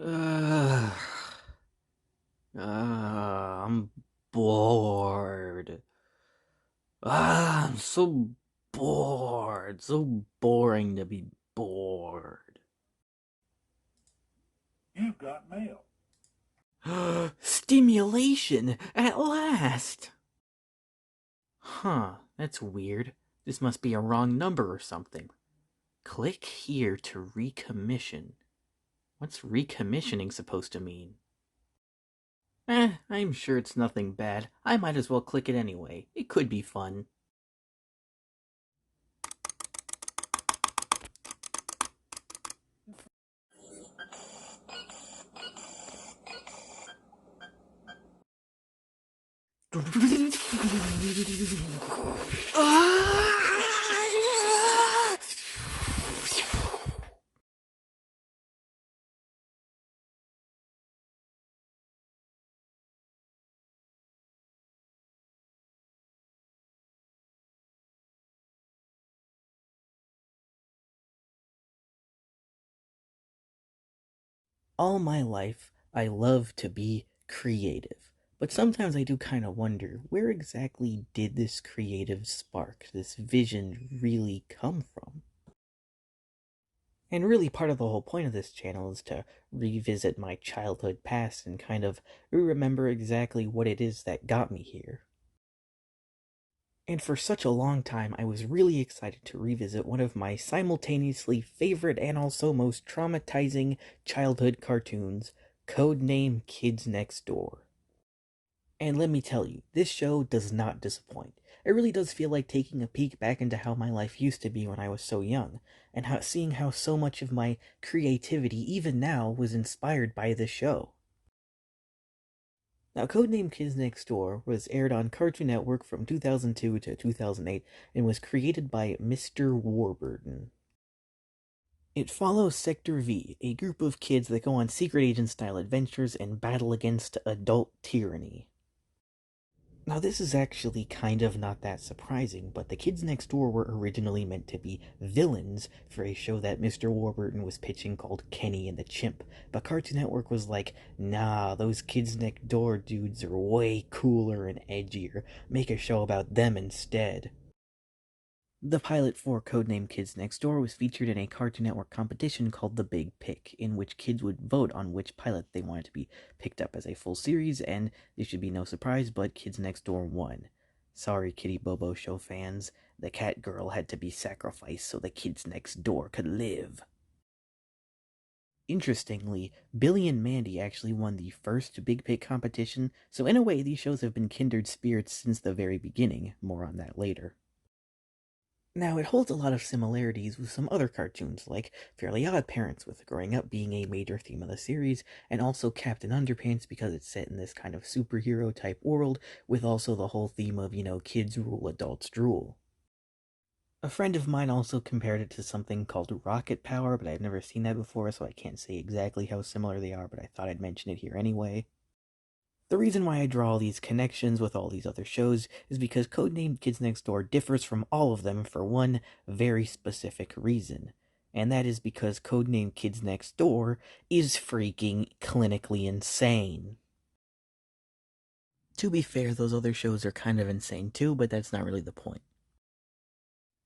Ugh. I'm bored. I'm so bored. So boring to be bored. You've got mail. Stimulation! At last! Huh, that's weird. This must be a wrong number or something. Click here to recommission. What's recommissioning supposed to mean? I'm sure it's nothing bad. I might as well click it anyway. It could be fun. All my life, I love to be creative. But sometimes I do kind of wonder, where exactly did this creative spark, this vision, really come from? And really, part of the whole point of this channel is to revisit my childhood past and kind of remember exactly what it is that got me here. And for such a long time, I was really excited to revisit one of my simultaneously favorite and also most traumatizing childhood cartoons, Codename Kids Next Door. And let me tell you, this show does not disappoint. It really does feel like taking a peek back into how my life used to be when I was so young, and seeing how so much of my creativity, even now, was inspired by this show. Now, Codename Kids Next Door was aired on Cartoon Network from 2002 to 2008 and was created by Mr. Warburton. It follows Sector V, a group of kids that go on secret agent style adventures and battle against adult tyranny. Now, this is actually kind of not that surprising, but the kids next door were originally meant to be villains for a show that Mr. Warburton was pitching called Kenny and the Chimp, but Cartoon Network was like, nah, those kids next door dudes are way cooler and edgier. Make a show about them instead. The pilot for Codename Kids Next Door was featured in a Cartoon Network competition called The Big Pick, in which kids would vote on which pilot they wanted to be picked up as a full series, and this should be no surprise, but Kids Next Door won. Sorry, Kitty Bobo show fans, the cat girl had to be sacrificed so the kids next door could live. Interestingly, Billy and Mandy actually won the first Big Pick competition, so in a way these shows have been kindred spirits since the very beginning, more on that later. Now, it holds a lot of similarities with some other cartoons, like Fairly Odd Parents, with growing up being a major theme of the series, and also Captain Underpants because it's set in this kind of superhero type world, with also the whole theme of, kids rule, adults drool. A friend of mine also compared it to something called Rocket Power, but I've never seen that before, so I can't say exactly how similar they are, but I thought I'd mention it here anyway. The reason why I draw all these connections with all these other shows is because Codenamed Kids Next Door differs from all of them for one very specific reason. And that is because Codenamed Kids Next Door is freaking clinically insane. To be fair, those other shows are kind of insane too, but that's not really the point.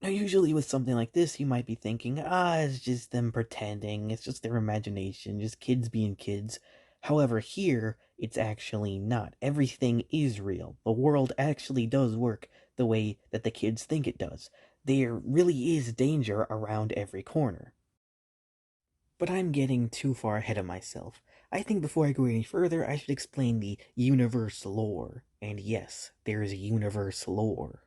Now, usually with something like this, you might be thinking, it's just them pretending, it's just their imagination, just kids being kids. However, here, it's actually not. Everything is real. The world actually does work the way that the kids think it does. There really is danger around every corner. But I'm getting too far ahead of myself. I think before I go any further, I should explain the universe lore. And yes, there is universe lore.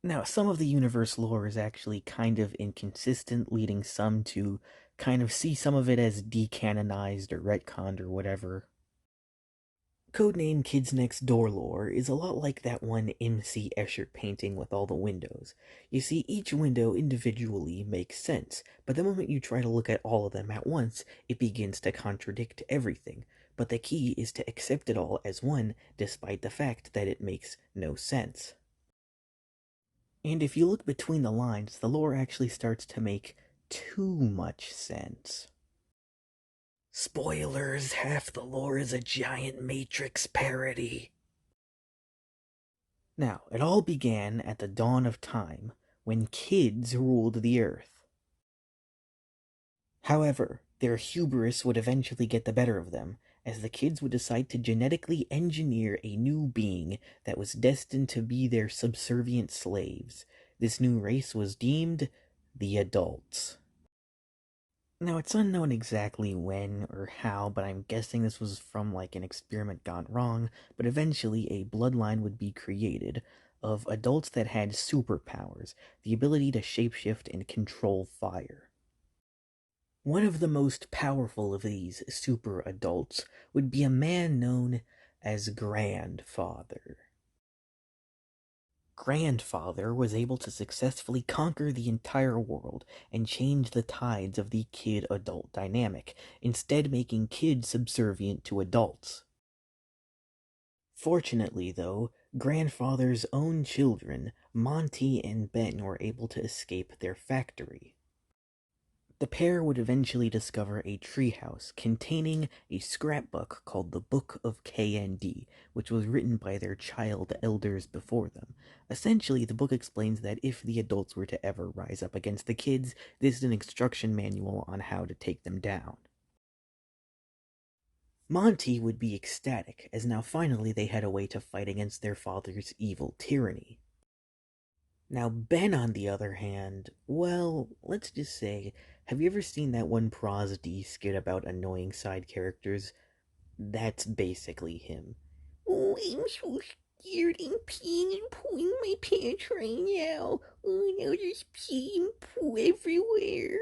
Now, some of the universe lore is actually kind of inconsistent, leading some to kind of see some of it as decanonized or retconned or whatever. Codename Kids Next Door lore is a lot like that one M.C. Escher painting with all the windows. You see, each window individually makes sense, but the moment you try to look at all of them at once, it begins to contradict everything. But the key is to accept it all as one, despite the fact that it makes no sense. And if you look between the lines, the lore actually starts to make too much sense. Spoilers, half the lore is a giant Matrix parody. Now, it all began at the dawn of time, when kids ruled the earth. However, their hubris would eventually get the better of them, as the kids would decide to genetically engineer a new being that was destined to be their subservient slaves. This new race was deemed the adults. Now, it's unknown exactly when or how, but I'm guessing this was from like an experiment gone wrong, but eventually a bloodline would be created of adults that had superpowers, the ability to shapeshift and control fire. One of the most powerful of these super adults would be a man known as Grandfather. Grandfather was able to successfully conquer the entire world and change the tides of the kid-adult dynamic, instead making kids subservient to adults. Fortunately, though, Grandfather's own children, Monty and Ben, were able to escape their factory. The pair would eventually discover a treehouse containing a scrapbook called the Book of KND, which was written by their child elders before them. Essentially, the book explains that if the adults were to ever rise up against the kids, this is an instruction manual on how to take them down. Monty would be ecstatic, as now finally they had a way to fight against their father's evil tyranny. Now, Ben, on the other hand, well, let's just say, have you ever seen that one Pros D skit about annoying side characters? That's basically him. Oh, I'm so scared. I'm peeing and pooing my pants right now. Oh, now there's pee and poo everywhere.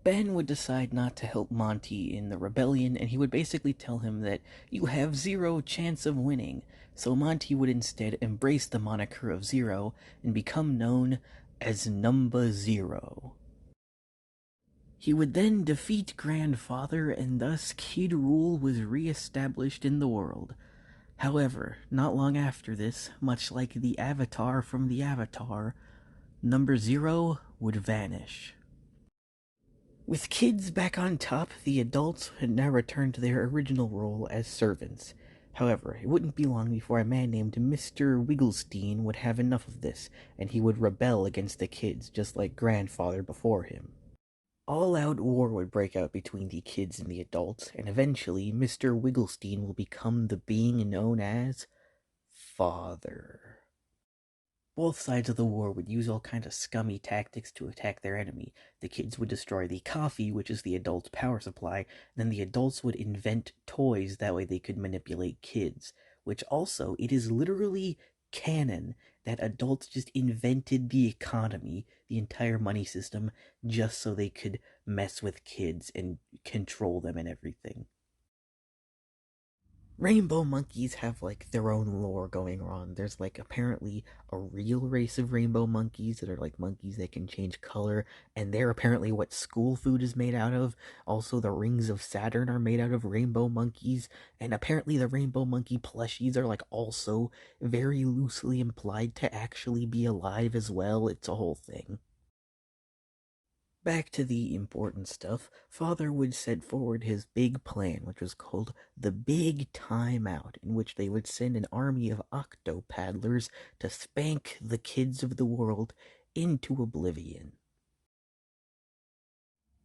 Ben would decide not to help Monty in the rebellion, and he would basically tell him that you have zero chance of winning. So Monty would instead embrace the moniker of Zero and become known as Number Zero. He would then defeat Grandfather, and thus Kid Rule was re-established in the world. However, not long after this, much like the Avatar from the Avatar, Number Zero would vanish. With kids back on top, the adults had now returned to their original role as servants. However, it wouldn't be long before a man named Mr. Wigglestein would have enough of this, and he would rebel against the kids, just like Grandfather before him. All-out war would break out between the kids and the adults, and eventually Mr. Wigglestein will become the being known as Father. Both sides of the war would use all kinds of scummy tactics to attack their enemy. The kids would destroy the coffee, which is the adult's power supply, and then the adults would invent toys, that way they could manipulate kids. Which also, it is literally canon that adults just invented the economy, the entire money system, just so they could mess with kids and control them and everything. Rainbow monkeys have like their own lore going on. There's like apparently a real race of rainbow monkeys that are like monkeys that can change color, and they're apparently what school food is made out of. Also, the rings of Saturn are made out of rainbow monkeys, and apparently the rainbow monkey plushies are like also very loosely implied to actually be alive as well. It's a whole thing. Back to the important stuff, Father would set forward his big plan, which was called the Big Time Out, in which they would send an army of octopaddlers to spank the kids of the world into oblivion.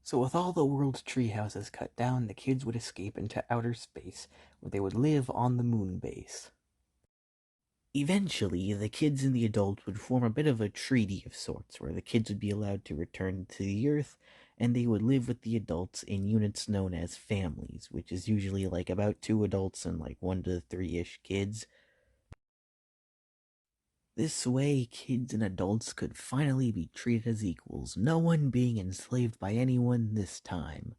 So with all the world's treehouses cut down, the kids would escape into outer space, where they would live on the moon base. Eventually, the kids and the adults would form a bit of a treaty of sorts, where the kids would be allowed to return to the Earth, and they would live with the adults in units known as families, which is usually like about 2 adults and like 1 to 3-ish kids. This way, kids and adults could finally be treated as equals, no one being enslaved by anyone this time.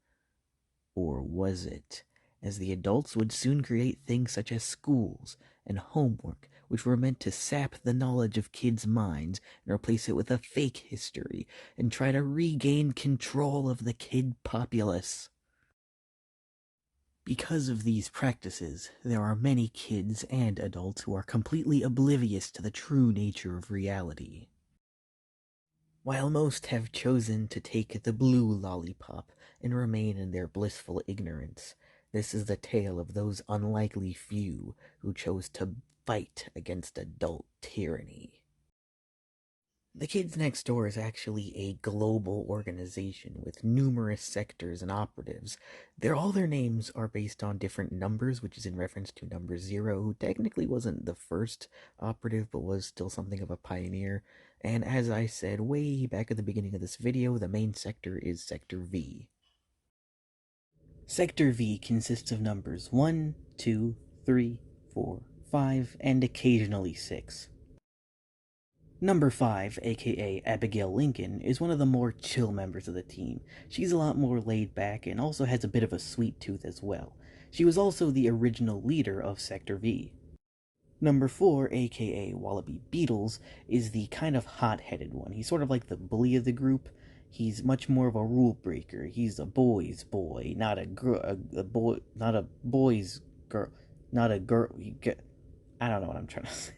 Or was it? As the adults would soon create things such as schools and homework, which were meant to sap the knowledge of kids' minds and replace it with a fake history, and try to regain control of the kid populace. Because of these practices, there are many kids and adults who are completely oblivious to the true nature of reality. While most have chosen to take the blue lollipop and remain in their blissful ignorance. This is the tale of those unlikely few who chose to fight against adult tyranny. The Kids Next Door is actually a global organization with numerous sectors and operatives. All their names are based on different numbers, which is in reference to number zero, who technically wasn't the first operative, but was still something of a pioneer. And as I said way back at the beginning of this video, the main sector is Sector V. Sector V consists of numbers 1, 2, 3, 4, 5, and occasionally 6. Number 5, aka Abigail Lincoln, is one of the more chill members of the team. She's a lot more laid back and also has a bit of a sweet tooth as well. She was also the original leader of Sector V. Number 4, aka Wallaby Beetles, is the kind of hot-headed one. He's sort of like the bully of the group. He's much more of a rule breaker. He's a boy's boy, not a girl, a boy, not a boy's girl, not a girl. I don't know what I'm trying to say.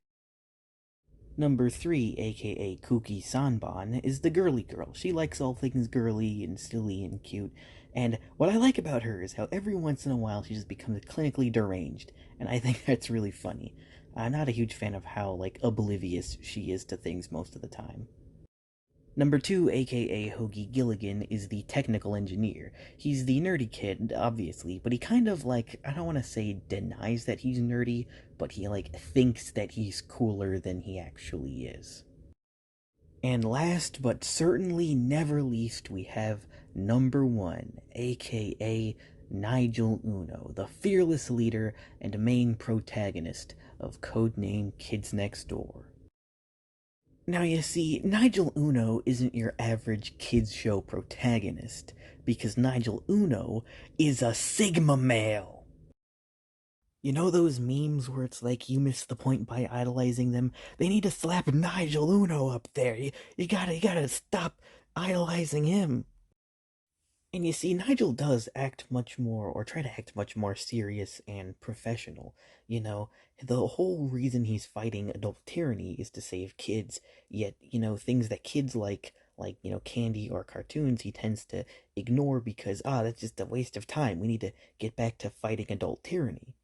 Number 3, aka Kuki Sanbon, is the girly girl. She likes all things girly and silly and cute, and what I like about her is how every once in a while she just becomes clinically deranged, and I think that's really funny. I'm not a huge fan of how, oblivious she is to things most of the time. Number 2, aka Hoagie Gilligan, is the technical engineer. He's the nerdy kid, obviously, but he kind of, I don't want to say denies that he's nerdy, but he, thinks that he's cooler than he actually is. And last, but certainly never least, we have number 1, aka Nigel Uno, the fearless leader and main protagonist of Codename Kids Next Door. Now, you see, Nigel Uno isn't your average kids show protagonist, because Nigel Uno is a Sigma male. You know those memes where it's like you missed the point by idolizing them? They need to slap Nigel Uno up there. You gotta stop idolizing him. And you see, Nigel does act much more, or try to act much more serious and professional. You know, the whole reason he's fighting adult tyranny is to save kids, yet, things that kids like, candy or cartoons, he tends to ignore because, that's just a waste of time. We need to get back to fighting adult tyranny.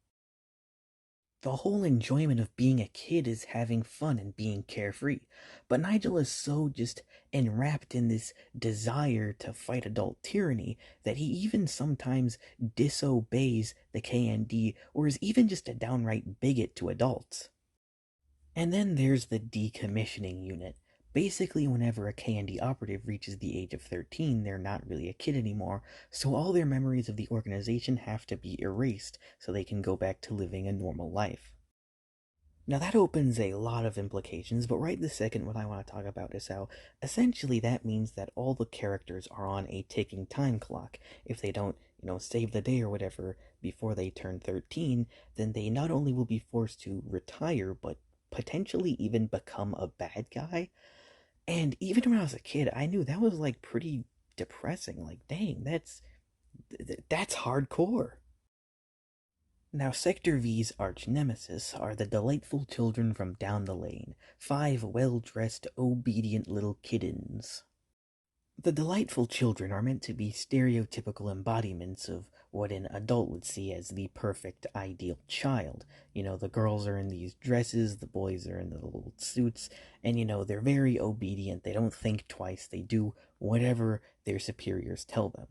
The whole enjoyment of being a kid is having fun and being carefree. But Nigel is so just enwrapped in this desire to fight adult tyranny that he even sometimes disobeys the KND or is even just a downright bigot to adults. And then there's the decommissioning unit. Basically, whenever a KND operative reaches the age of 13, they're not really a kid anymore, so all their memories of the organization have to be erased so they can go back to living a normal life. Now that opens a lot of implications, but right this second what I want to talk about is how essentially that means that all the characters are on a ticking time clock. If they don't, save the day or whatever before they turn 13, then they not only will be forced to retire, but potentially even become a bad guy. And even when I was a kid, I knew that was pretty depressing. Dang, that's hardcore. Now, Sector V's arch nemesis are the delightful children from down the lane, 5 well-dressed, obedient little kittens. The delightful children are meant to be stereotypical embodiments of what an adult would see as the perfect ideal child. The girls are in these dresses, the boys are in the little suits, and they're very obedient, they don't think twice, they do whatever their superiors tell them.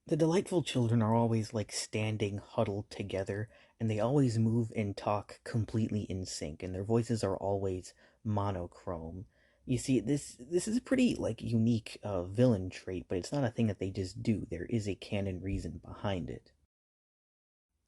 The delightful children are always standing huddled together, and they always move and talk completely in sync, and their voices are always monochrome. You see, this is a pretty unique villain trait, but it's not a thing that they just do. There is a canon reason behind it.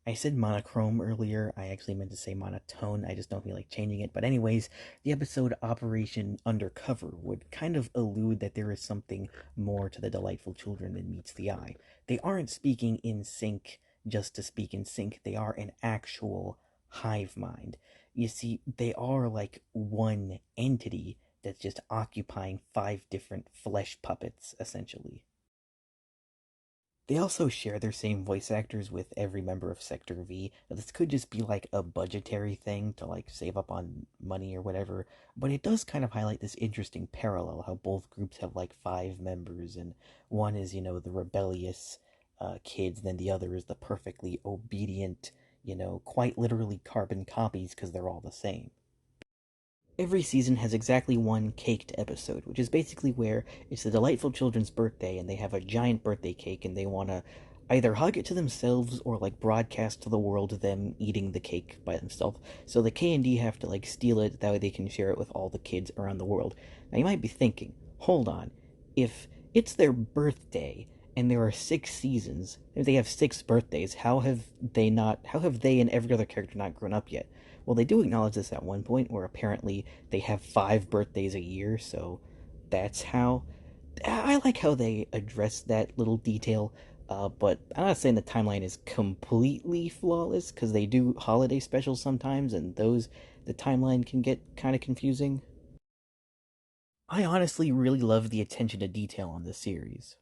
I said monochrome earlier. I actually meant to say monotone. I just don't feel like changing it. But anyways, the episode Operation Undercover would kind of allude that there is something more to the delightful children than meets the eye. They aren't speaking in sync just to speak in sync. They are an actual hive mind. You see, they are like one entity that's just occupying 5 different flesh puppets, essentially. They also share their same voice actors with every member of Sector V. Now, this could just be like a budgetary thing to like save up on money or whatever, but it does kind of highlight this interesting parallel how both groups have like five members, and one is, the rebellious kids, then the other is the perfectly obedient, quite literally carbon copies because they're all the same. Every season has exactly one caked episode, which is basically where it's the delightful children's birthday and they have a giant birthday cake and they want to either hug it to themselves or like broadcast to the world them eating the cake by themselves. So the K&D have to like steal it, that way they can share it with all the kids around the world. Now you might be thinking, hold on, if it's their birthday and there are 6 seasons, if they have 6 birthdays, how have they and every other character not grown up yet? Well, they do acknowledge this at one point, where apparently they have 5 birthdays a year, so that's how. I like how they address that little detail, but I'm not saying the timeline is completely flawless, because they do holiday specials sometimes, and the timeline can get kind of confusing. I honestly really love the attention to detail on this series.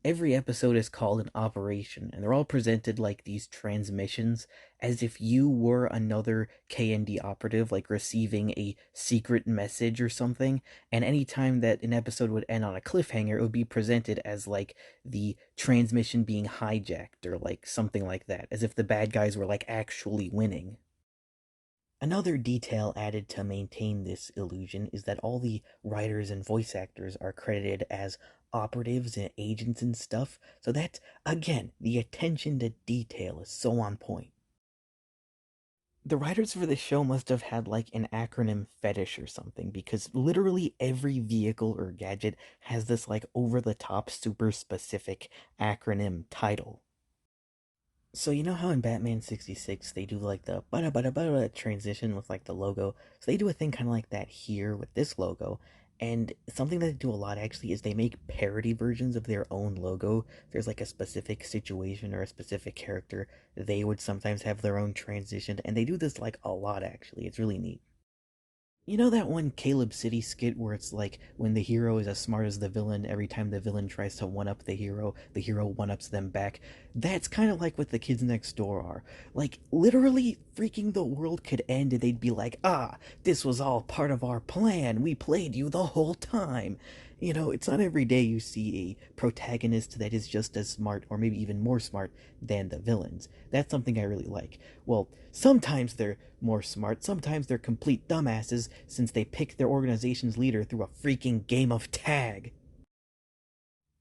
Every episode is called an operation, and they're all presented like these transmissions, as if you were another KND operative, like receiving a secret message or something. And anytime that an episode would end on a cliffhanger, it would be presented as like the transmission being hijacked or like something like that, as if the bad guys were like actually winning. Another detail added to maintain this illusion is that all the writers and voice actors are credited as operatives and agents and stuff, so that, again, the attention to detail is so on point. The writers for this show must have had like an acronym fetish or something, because literally every vehicle or gadget has this like over the top super specific acronym title. So you know how in Batman 66 they do like the bada bada bada transition with like the logo? So they do a thing kind of like that here with this logo. And something that they do a lot actually is they make parody versions of their own logo. There's like a specific situation or a specific character, they would sometimes have their own transition, and they do this like a lot actually. It's really neat. You know that one Caleb City skit where it's like when the hero is as smart as the villain, every time the villain tries to one up the hero one ups them back? That's kind of like what the kids next door are. Like, literally, freaking the world could end and they'd be like, ah, this was all part of our plan. We played you the whole time. It's not every day you see a protagonist that is just as smart, or maybe even more smart, than the villains. That's something I really like. Well, sometimes they're more smart, sometimes they're complete dumbasses since they picked their organization's leader through a freaking game of tag.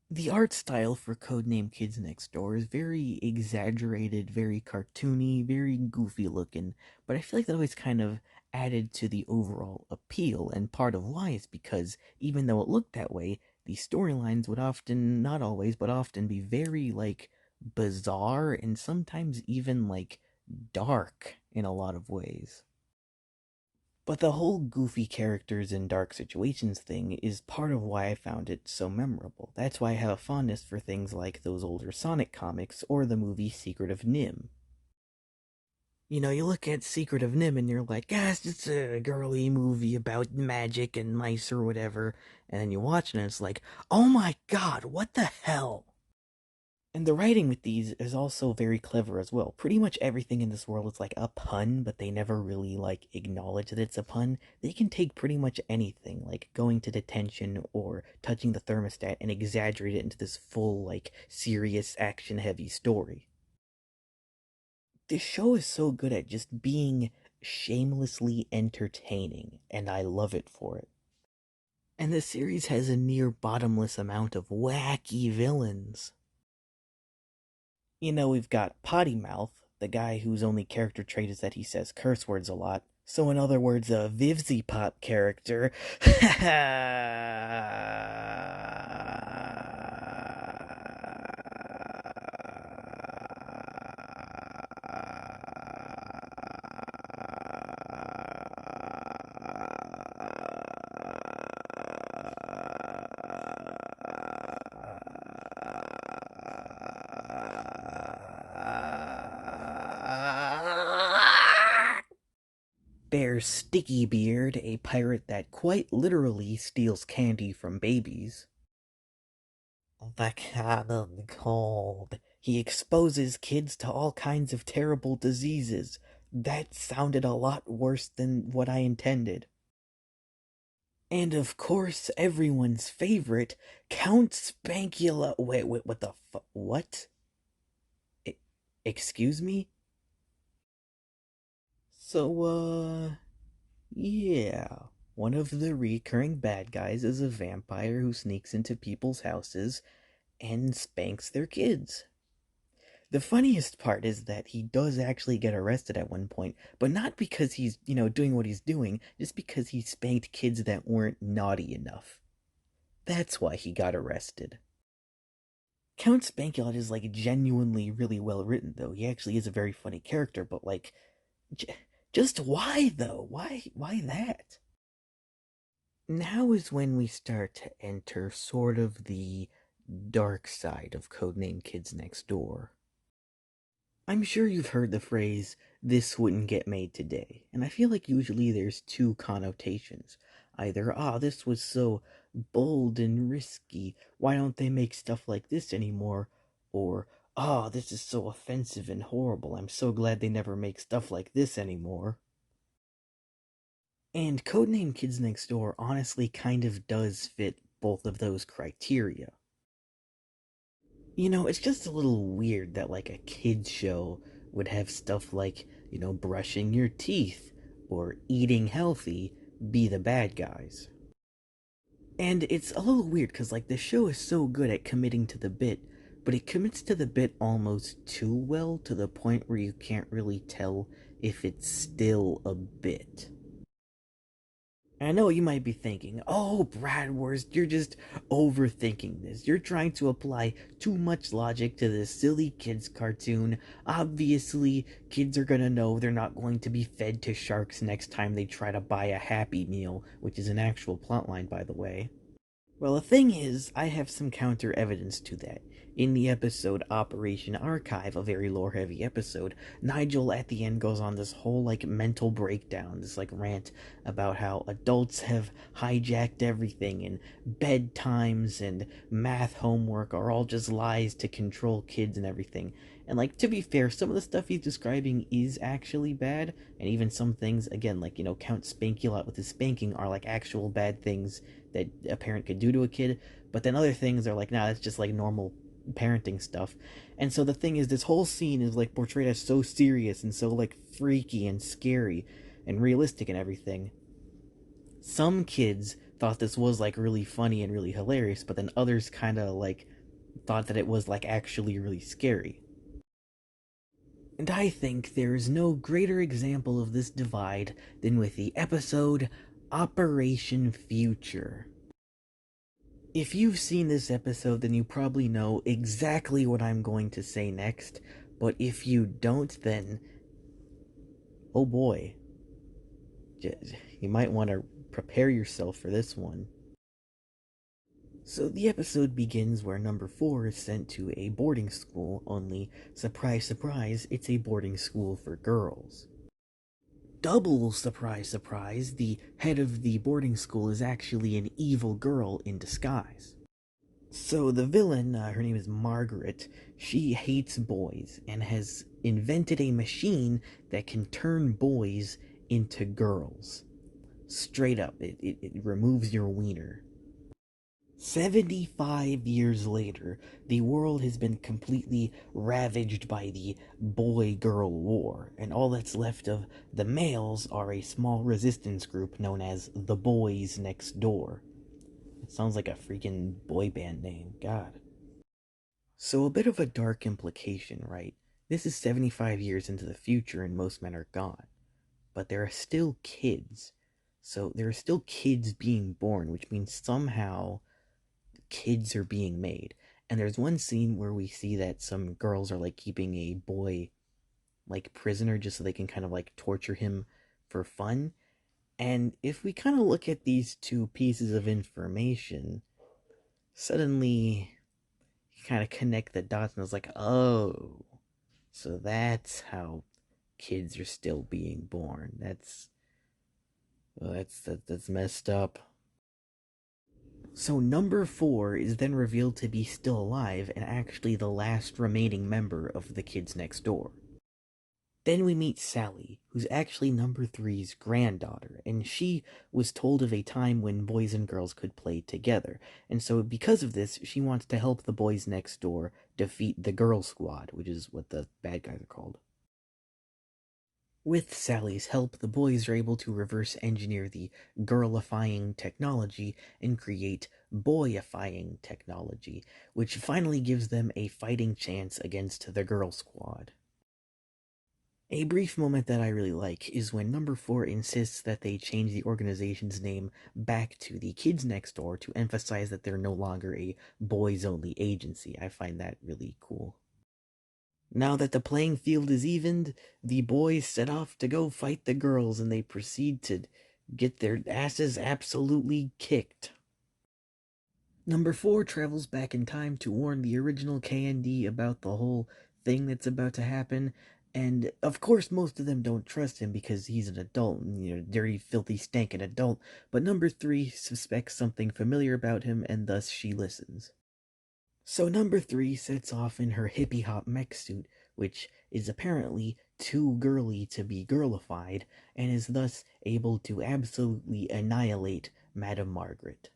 The art style for Codename Kids Next Door is very exaggerated, very cartoony, very goofy looking, but I feel like that always kind of added to the overall appeal, and part of why is because even though it looked that way, the storylines would often, not always, but often be very, like, bizarre and sometimes even, like, dark in a lot of ways. But the whole goofy characters in dark situations thing is part of why I found it so memorable. That's why I have a fondness for things like those older Sonic comics or the movie Secret of Nim. You look at Secret of Nim and you're like, ah, it's just a girly movie about magic and mice or whatever. And then you watch it and it's like, oh my god, what the hell? And the writing with these is also very clever as well. Pretty much everything in this world is like a pun, but they never really like acknowledge that it's a pun. They can take pretty much anything, like going to detention or touching the thermostat, and exaggerate it into this full, like, serious, action heavy story. This show is so good at just being shamelessly entertaining, and I love it for it. And the series has a near bottomless amount of wacky villains. We've got Potty Mouth, the guy whose only character trait is that he says curse words a lot. So, in other words, a Vivzy Pop character. Bear Sticky Beard, a pirate that quite literally steals candy from babies. the common cold. He exposes kids to all kinds of terrible diseases. That sounded a lot worse than what I intended. And of course, everyone's favorite, Count Spankula. Wait, what the what? I- Excuse me? So, yeah. One of the recurring bad guys is a vampire who sneaks into people's houses and spanks their kids. The funniest part is that he does actually get arrested at one point, but not because he's, doing what he's doing, just because he spanked kids that weren't naughty enough. That's why he got arrested. Count Spankulot is like genuinely really well written though. He actually is a very funny character, but like j- just why though? Why that? Now is when we start to enter sort of the dark side of Codename Kids Next Door. I'm sure you've heard the phrase, this wouldn't get made today, and I feel like usually there's two connotations. Either, this was so bold and risky, why don't they make stuff like this anymore? Or, this is so offensive and horrible, I'm so glad they never make stuff like this anymore. And Codename Kids Next Door honestly kind of does fit both of those criteria. It's just a little weird that like a kids show would have stuff like, brushing your teeth or eating healthy be the bad guys. And it's a little weird because like the show is so good at committing to the bit, but it commits to the bit almost too well to the point where you can't really tell if it's still a bit. I know you might be thinking, oh, Bradworst, you're just overthinking this. You're trying to apply too much logic to this silly kids' cartoon. Obviously, kids are gonna know they're not going to be fed to sharks next time they try to buy a Happy Meal, which is an actual plotline, by the way. Well, the thing is, I have some counter evidence to that. In the episode Operation Archive, a very lore heavy episode, Nigel at the end goes on this whole like mental breakdown, this like rant about how adults have hijacked everything and bedtimes and math homework are all just lies to control kids and everything. And like to be fair, some of the stuff he's describing is actually bad, and even some things, again, like Count Spankulot with his spanking are like actual bad things that a parent could do to a kid. But then other things are like, nah, it's just like normal parenting stuff. And so the thing is, this whole scene is like portrayed as so serious and so like freaky and scary and realistic and everything. Some kids thought this was like really funny and really hilarious, but then others kind of like thought that it was like actually really scary. And I think there is no greater example of this divide than with the episode Operation Future. If you've seen this episode, then you probably know exactly what I'm going to say next. But if you don't, then oh boy, you might want to prepare yourself for this one. So the episode begins where number 4 is sent to a boarding school, only, surprise, surprise, it's a boarding school for girls. Double surprise, surprise, the head of the boarding school is actually an evil girl in disguise. So the villain, her name is Margaret, she hates boys and has invented a machine that can turn boys into girls. Straight up, it removes your wiener. 75 years later, the world has been completely ravaged by the boy-girl war, and all that's left of the males are a small resistance group known as the Boys Next Door. It sounds like a freaking boy band name, God. So a bit of a dark implication, right? This is 75 years into the future and most men are gone. But there are still kids. So there are still kids being born, which means somehow kids are being made. And there's one scene where we see that some girls are like keeping a boy like prisoner just so they can kind of like torture him for fun. And if we kind of look at these two pieces of information, suddenly you kind of connect the dots and it's like, oh, so that's how kids are still being born. That's messed up. So number 4 is then revealed to be still alive and actually the last remaining member of the Kids Next Door. Then we meet Sally, who's actually number three's granddaughter, and she was told of a time when boys and girls could play together. And so, because of this, she wants to help the boys next door defeat the Girl Squad, which is what the bad guys are called. With Sally's help, the boys are able to reverse engineer the girlifying technology and create boyifying technology, which finally gives them a fighting chance against the Girl Squad. A brief moment that I really like is when number 4 insists that they change the organization's name back to the Kids Next Door to emphasize that they're no longer a boys-only agency. I find that really cool. Now that the playing field is evened, the boys set off to go fight the girls and they proceed to get their asses absolutely kicked. Number 4 travels back in time to warn the original KND about the whole thing that's about to happen, and of course most of them don't trust him because he's an adult, dirty, filthy, stinking adult, but number 3 suspects something familiar about him and thus she listens. So number 3 sets off in her hippie hop mech suit, which is apparently too girly to be girlified, and is thus able to absolutely annihilate Madame Margaret.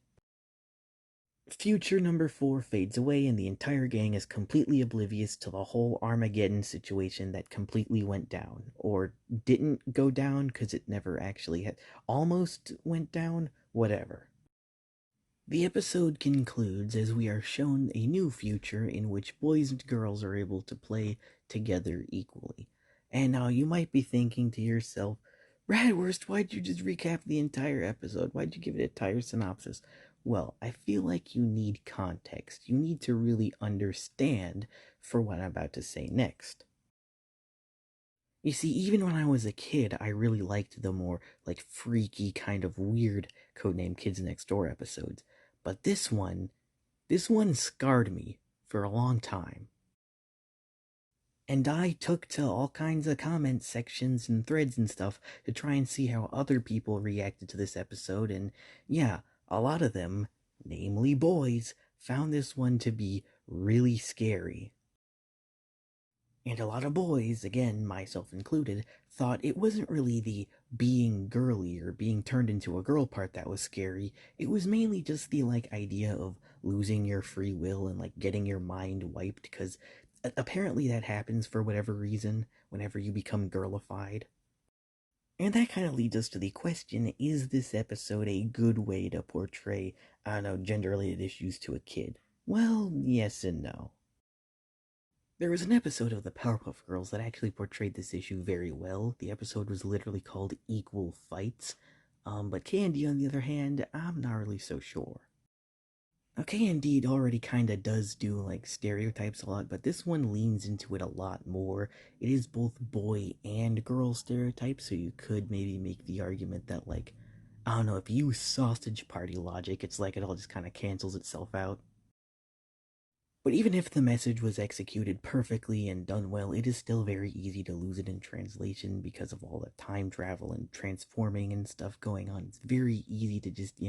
Future number 4 fades away, and the entire gang is completely oblivious to the whole Armageddon situation that completely went down. Or didn't go down because it never actually had. Almost went down? Whatever. The episode concludes as we are shown a new future in which boys and girls are able to play together equally. And now you might be thinking to yourself, Radwurst, why'd you just recap the entire episode? Why'd you give it a entire synopsis? Well, I feel like you need context. You need to really understand for what I'm about to say next. You see, even when I was a kid, I really liked the more, like, freaky, kind of weird Codename Kids Next Door episodes. But this one scarred me for a long time. And I took to all kinds of comment sections and threads and stuff to try and see how other people reacted to this episode, and yeah, a lot of them, namely boys, found this one to be really scary. And a lot of boys, again, myself included, thought it wasn't really the being girly or being turned into a girl part that was scary. It was mainly just the, idea of losing your free will and, getting your mind wiped, because apparently that happens for whatever reason whenever you become girlified. And that kind of leads us to the question, is this episode a good way to portray, I don't know, gender-related issues to a kid? Well, yes and no. There was an episode of the Powerpuff Girls that actually portrayed this issue very well. The episode was literally called Equal Fights. But Candy, on the other hand, I'm not really so sure. Okay, indeed, already kinda does do, stereotypes a lot, but this one leans into it a lot more. It is both boy and girl stereotypes, so you could maybe make the argument that, I don't know, if you use sausage party logic, it's like it all just kinda cancels itself out. But even if the message was executed perfectly and done well, it is still very easy to lose it in translation because of all the time travel and transforming and stuff going on. It's very easy to just,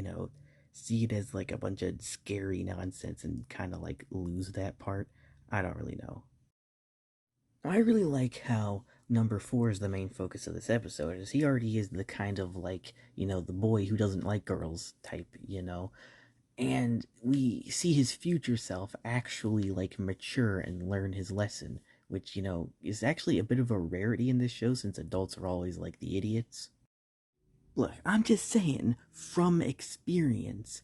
see it as a bunch of scary nonsense and kind of lose that part. I don't really know. I really like how number 4 is the main focus of this episode, as he already is the kind of the boy who doesn't like girls type. And we see his future self actually mature and learn his lesson, which is actually a bit of a rarity in this show since adults are always the idiots. Look, I'm just saying from experience.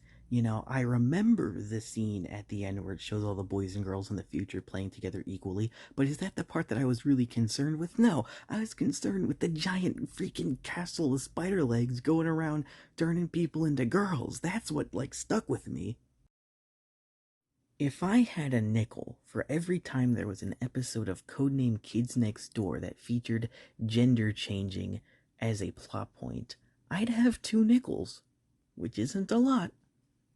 I remember the scene at the end where it shows all the boys and girls in the future playing together equally, but is that the part that I was really concerned with? No, I was concerned with the giant freaking castle with spider legs going around turning people into girls. That's what stuck with me. If I had a nickel for every time there was an episode of Codename Kids Next Door that featured gender changing as a plot point, I'd have 2 nickels, which isn't a lot,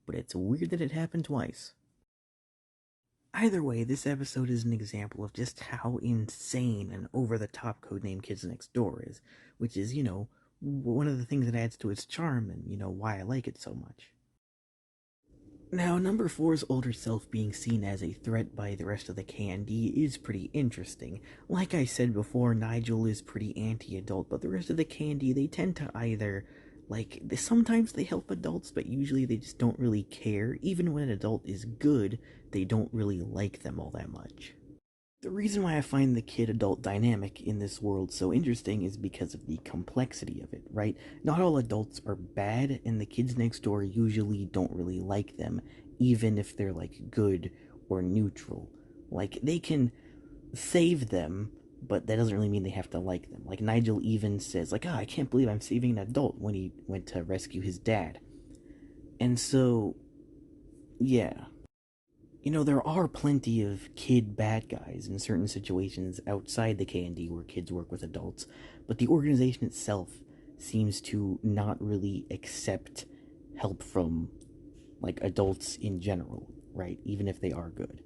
but it's weird that it happened twice. Either way, this episode is an example of just how insane and over-the-top Codename Kids Next Door is, which is, one of the things that adds to its charm and, why I like it so much. Now, number four's older self being seen as a threat by the rest of the KND is pretty interesting. Like I said before, Nigel is pretty anti-adult, but the rest of the KND, they tend to either, like, sometimes they help adults, but usually they just don't really care. Even when an adult is good, they don't really like them all that much. The reason why I find the kid adult dynamic in this world so interesting is because of the complexity of it, right? Not all adults are bad, and the kids next door usually don't really like them, even if they're like good or neutral. Like, they can save them, but that doesn't really mean they have to like them. Like, Nigel even says, like, I can't believe I'm saving an adult when he went to rescue his dad. And so, yeah, there are plenty of kid bad guys in certain situations outside the K&D where kids work with adults, but the organization itself seems to not really accept help from like adults in general, right? Even if they are good.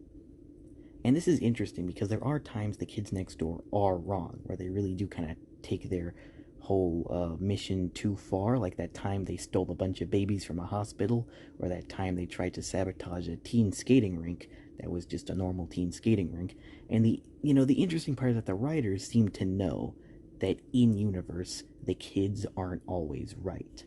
And this is interesting because there are times the kids next door are wrong, where they really do kind of take their whole mission too far, like that time they stole a bunch of babies from a hospital, or that time they tried to sabotage a teen skating rink that was just a normal teen skating rink. And the interesting part is that the writers seem to know that in universe the kids aren't always right.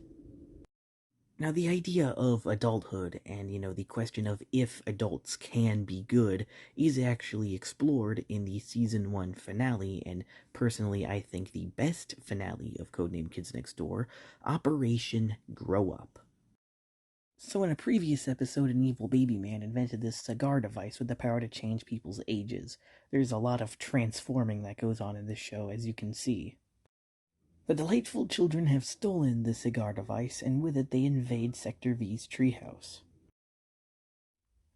Now, the idea of adulthood and, the question of if adults can be good is actually explored in the season 1 finale, and personally, I think the best finale of Codename Kids Next Door, Operation Grow Up. So, in a previous episode, an evil baby man invented this cigar device with the power to change people's ages. There's a lot of transforming that goes on in this show, as you can see. The delightful children have stolen the cigar device, and with it they invade Sector V's treehouse.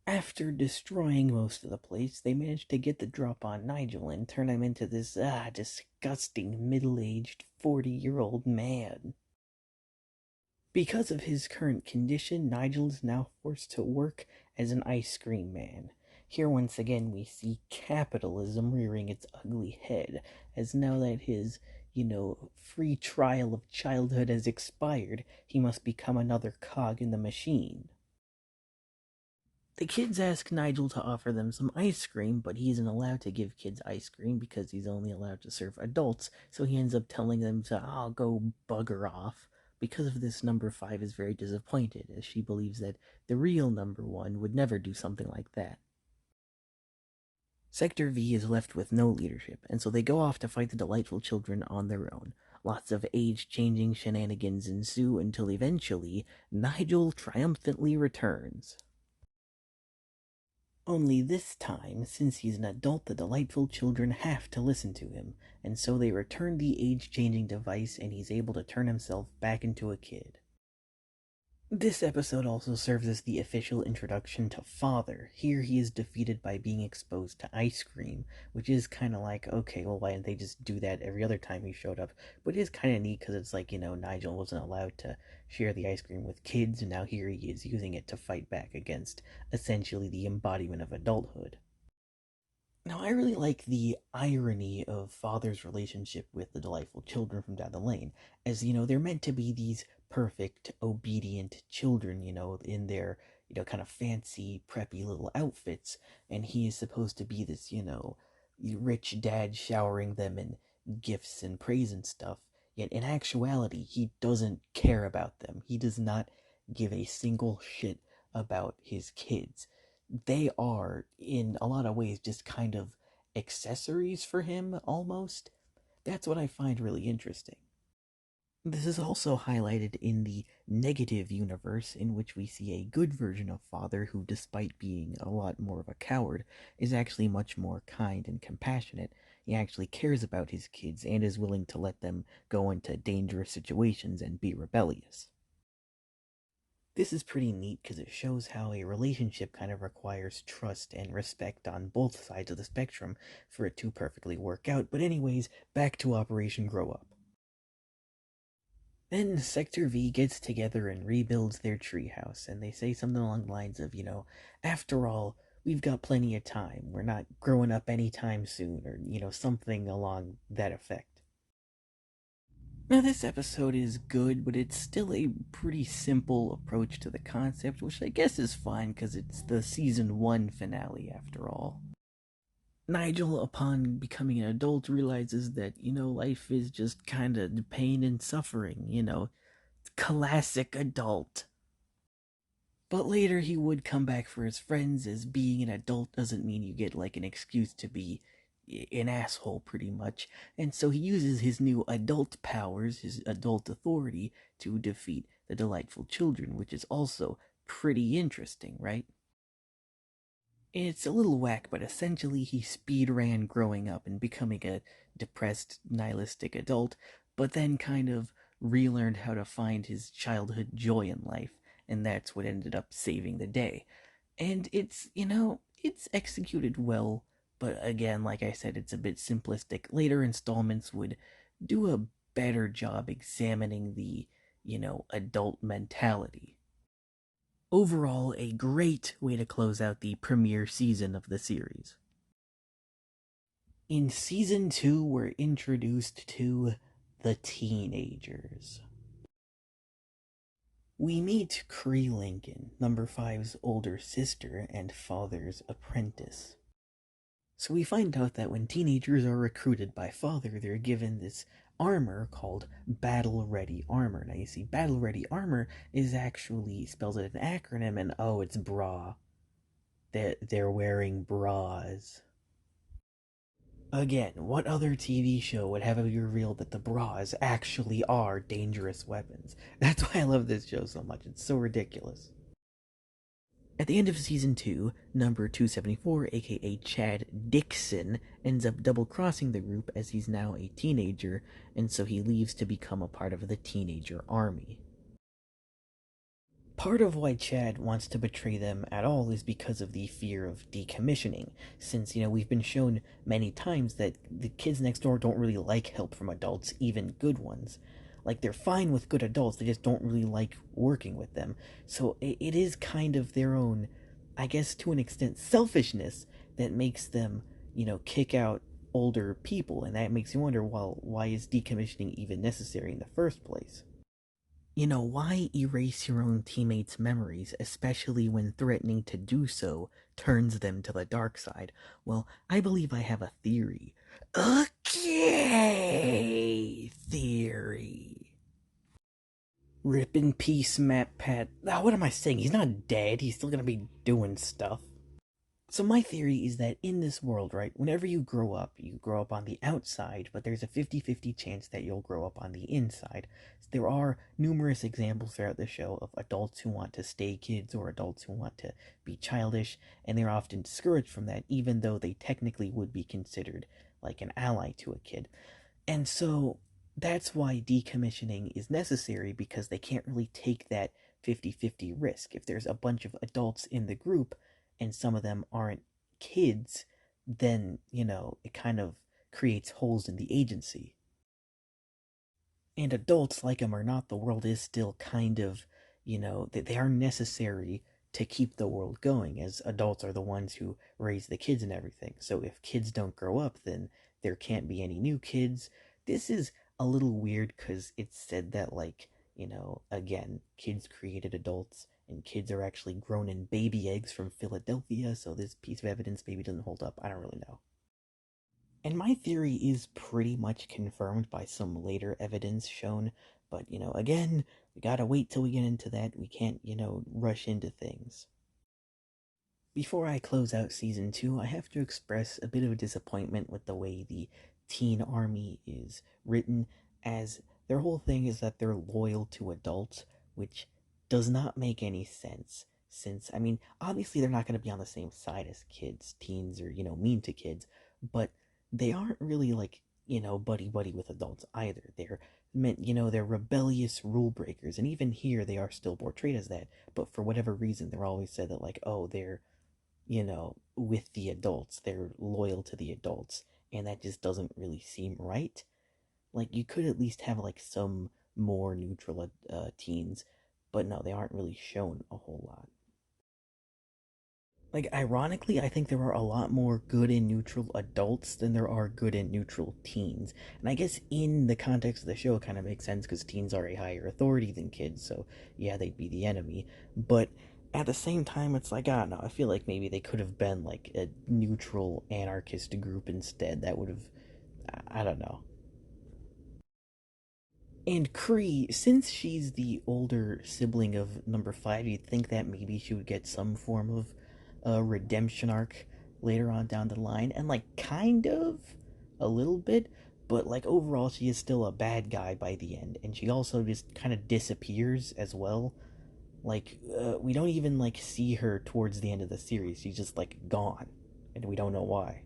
After destroying most of the place, they manage to get the drop on Nigel and turn him into this, disgusting middle-aged 40-year-old man. Because of his current condition, Nigel is now forced to work as an ice cream man. Here once again we see capitalism rearing its ugly head, as now that his, free trial of childhood has expired, he must become another cog in the machine. The kids ask Nigel to offer them some ice cream, but he isn't allowed to give kids ice cream because he's only allowed to serve adults, so he ends up telling them to, go bugger off. Because of this, number 5 is very disappointed, as she believes that the real number 1 would never do something like that. Sector V is left with no leadership, and so they go off to fight the delightful children on their own. Lots of age-changing shenanigans ensue until eventually, Nigel triumphantly returns. Only this time, since he's an adult, the delightful children have to listen to him, and so they return the age-changing device and he's able to turn himself back into a kid. This episode also serves as the official introduction to Father. Here he is defeated by being exposed to ice cream, which is kind of like, okay, well, why didn't they just do that every other time he showed up? But it is kind of neat because it's like, Nigel wasn't allowed to share the ice cream with kids, and now here he is using it to fight back against essentially the embodiment of adulthood. Now, I really like the irony of Father's relationship with the delightful children from down the lane, as, they're meant to be these perfect, obedient children, in their, kind of fancy, preppy little outfits, and he is supposed to be this, rich dad showering them in gifts and praise and stuff, yet in actuality, he doesn't care about them. He does not give a single shit about his kids. They are, in a lot of ways, just kind of accessories for him, almost. That's what I find really interesting. This is also highlighted in the negative universe, in which we see a good version of Father who, despite being a lot more of a coward, is actually much more kind and compassionate. He actually cares about his kids and is willing to let them go into dangerous situations and be rebellious. This is pretty neat because it shows how a relationship kind of requires trust and respect on both sides of the spectrum for it to perfectly work out. But anyways, back to Operation Grow Up. Then Sector V gets together and rebuilds their treehouse, and they say something along the lines of, after all, we've got plenty of time. We're not growing up anytime soon, or, something along that effect. Now, this episode is good, but it's still a pretty simple approach to the concept, which I guess is fine because it's the season 1 finale after all. Nigel, upon becoming an adult, realizes that, life is just kind of pain and suffering, classic adult. But later he would come back for his friends, as being an adult doesn't mean you get like an excuse to be an asshole, pretty much. And so he uses his new adult powers, his adult authority, to defeat the delightful children, which is also pretty interesting, right? It's a little whack, but essentially he speed ran growing up and becoming a depressed, nihilistic adult, but then kind of relearned how to find his childhood joy in life, and that's what ended up saving the day. And it's executed well, but again, like I said, it's a bit simplistic. Later installments would do a better job examining the, adult mentality. Overall, a great way to close out the premiere season of the series. In season 2, we're introduced to the teenagers. We meet Cree Lincoln, number five's older sister and father's apprentice. So we find out that when teenagers are recruited by father, they're given this armor called Battle Ready Armor. Now you see, Battle Ready Armor is actually spells out an acronym, and oh, it's bra. They're wearing bras. Again, what other TV show would have you reveal that the bras actually are dangerous weapons? That's why I love this show so much. It's so ridiculous. At the end of season 2, number 274, aka Chad Dixon, ends up double crossing the group as he's now a teenager, and so he leaves to become a part of the teenager army. Part of why Chad wants to betray them at all is because of the fear of decommissioning, since, we've been shown many times that the kids next door don't really like help from adults, even good ones. Like, they're fine with good adults, they just don't really like working with them. So it is kind of their own, I guess to an extent, selfishness that makes them, kick out older people, and that makes you wonder, well, why is decommissioning even necessary in the first place? Why erase your own teammates' memories, especially when threatening to do so turns them to the dark side? Well, I believe I have a theory. Okay, theory. Rip in peace, Matt Pat. Ah, what am I saying? He's not dead. He's still gonna be doing stuff. So my theory is that in this world, right, whenever you grow up on the outside, but there's a 50-50 chance that you'll grow up on the inside. There are numerous examples throughout the show of adults who want to stay kids or adults who want to be childish, and they're often discouraged from that, even though they technically would be considered like an ally to a kid. And so that's why decommissioning is necessary, because they can't really take that 50-50 risk. If there's a bunch of adults in the group and some of them aren't kids, then, it kind of creates holes in the agency. And adults, like them or not, the world is still kind of, they are necessary to keep the world going, as adults are the ones who raise the kids and everything. So if kids don't grow up, then there can't be any new kids. This is a little weird because it's said that, like, again, kids created adults, and kids are actually grown in baby eggs from Philadelphia, so this piece of evidence maybe doesn't hold up. I don't really know. And my theory is pretty much confirmed by some later evidence shown, but, again, we gotta wait till we get into that. We can't, rush into things. Before I close out season 2, I have to express a bit of disappointment with the way the Teen Army is written, as their whole thing is that they're loyal to adults, which does not make any sense. Since, I mean, obviously they're not going to be on the same side as kids. Teens are, mean to kids, but they aren't really like, buddy buddy with adults either. They're meant, they're rebellious rule breakers, and even here they are still portrayed as that, but for whatever reason, they're always said that, like, oh, they're with the adults. They're loyal to the adults, and that just doesn't really seem right. Like, you could at least have, like, some more neutral teens, but no, they aren't really shown a whole lot. Like, ironically, I think there are a lot more good and neutral adults than there are good and neutral teens. And I guess in the context of the show, it kind of makes sense because teens are a higher authority than kids, so yeah, they'd be the enemy. But at the same time, it's like, I don't know, I feel like maybe they could have been like a neutral anarchist group instead. That would have, I don't know. And Cree, since she's the older sibling of number five, you'd think that maybe she would get some form of redemption arc later on down the line, and like kind of a little bit, but like overall, she is still a bad guy by the end, and she also just kind of disappears as well. Like we don't even like see her towards the end of the series; she's just like gone, and we don't know why.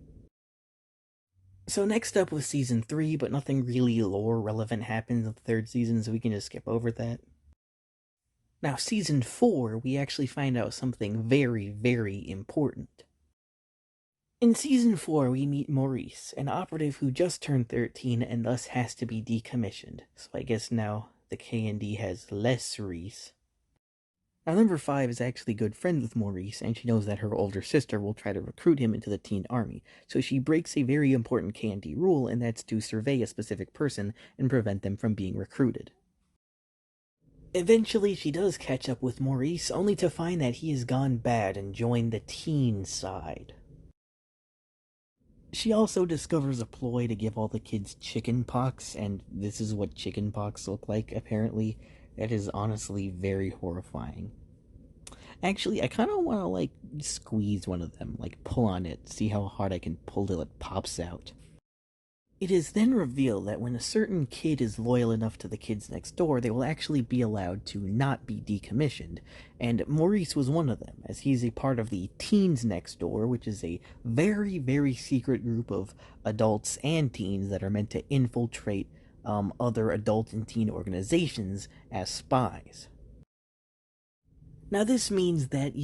So next up was season three, but nothing really lore relevant happens in the third season, so we can just skip over that. Now, season four, we actually find out something very, very important. In season four, we meet Maurice, an operative who just turned 13 and thus has to be decommissioned. So I guess now the K&D has less Reese. Now, number five is actually good friends with Maurice, and she knows that her older sister will try to recruit him into the teen army. So she breaks a very important K&D rule, and that's to survey a specific person and prevent them from being recruited. Eventually, she does catch up with Maurice, only to find that he has gone bad and joined the teen side. She also discovers a ploy to give all the kids chicken pox, and this is what chicken pox look like, apparently. That is honestly very horrifying. Actually, I kind of want to, like, squeeze one of them, like, pull on it, see how hard I can pull till it pops out. It is then revealed that when a certain kid is loyal enough to the kids next door, they will actually be allowed to not be decommissioned. And Maurice was one of them, as he's a part of the Teens Next Door, which is a very, very secret group of adults and teens that are meant to infiltrate other adult and teen organizations as spies. Now, this means that,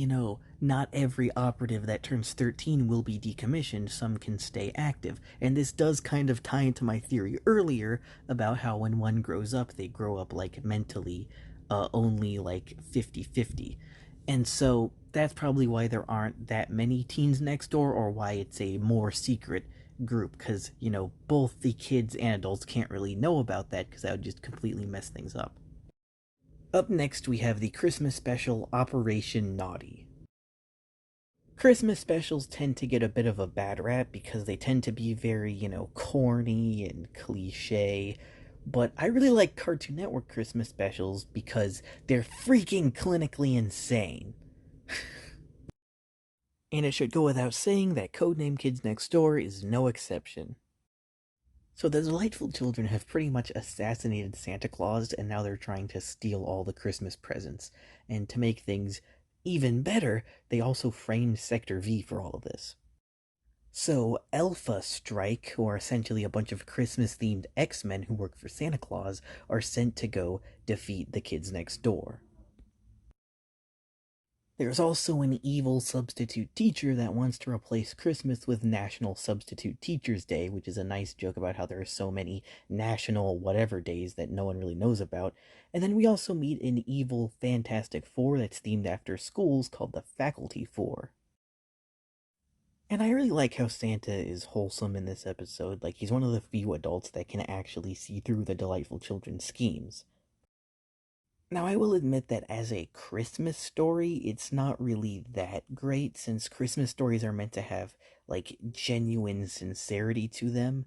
not every operative that turns 13 will be decommissioned, some can stay active. And this does kind of tie into my theory earlier about how when one grows up, they grow up, like, mentally only, like, 50-50. And so that's probably why there aren't that many teens next door, or why it's a more secret group, because, both the kids and adults can't really know about that, because that would just completely mess things up. Up next, we have the Christmas special Operation Naughty. Christmas specials tend to get a bit of a bad rap because they tend to be very, corny and cliche. But I really like Cartoon Network Christmas specials because they're freaking clinically insane. And it should go without saying that Codename Kids Next Door is no exception. So the Delightful Children have pretty much assassinated Santa Claus, and now they're trying to steal all the Christmas presents. And to make things even better, they also framed Sector V for all of this. So Alpha Strike, who are essentially a bunch of Christmas-themed X-Men who work for Santa Claus, are sent to go defeat the kids next door. There's also an evil substitute teacher that wants to replace Christmas with National Substitute Teachers Day, which is a nice joke about how there are so many national whatever days that no one really knows about. And then we also meet an evil Fantastic Four that's themed after schools called the Faculty Four. And I really like how Santa is wholesome in this episode. Like, he's one of the few adults that can actually see through the Delightful Children's schemes. Now, I will admit that as a Christmas story, it's not really that great, since Christmas stories are meant to have, like, genuine sincerity to them.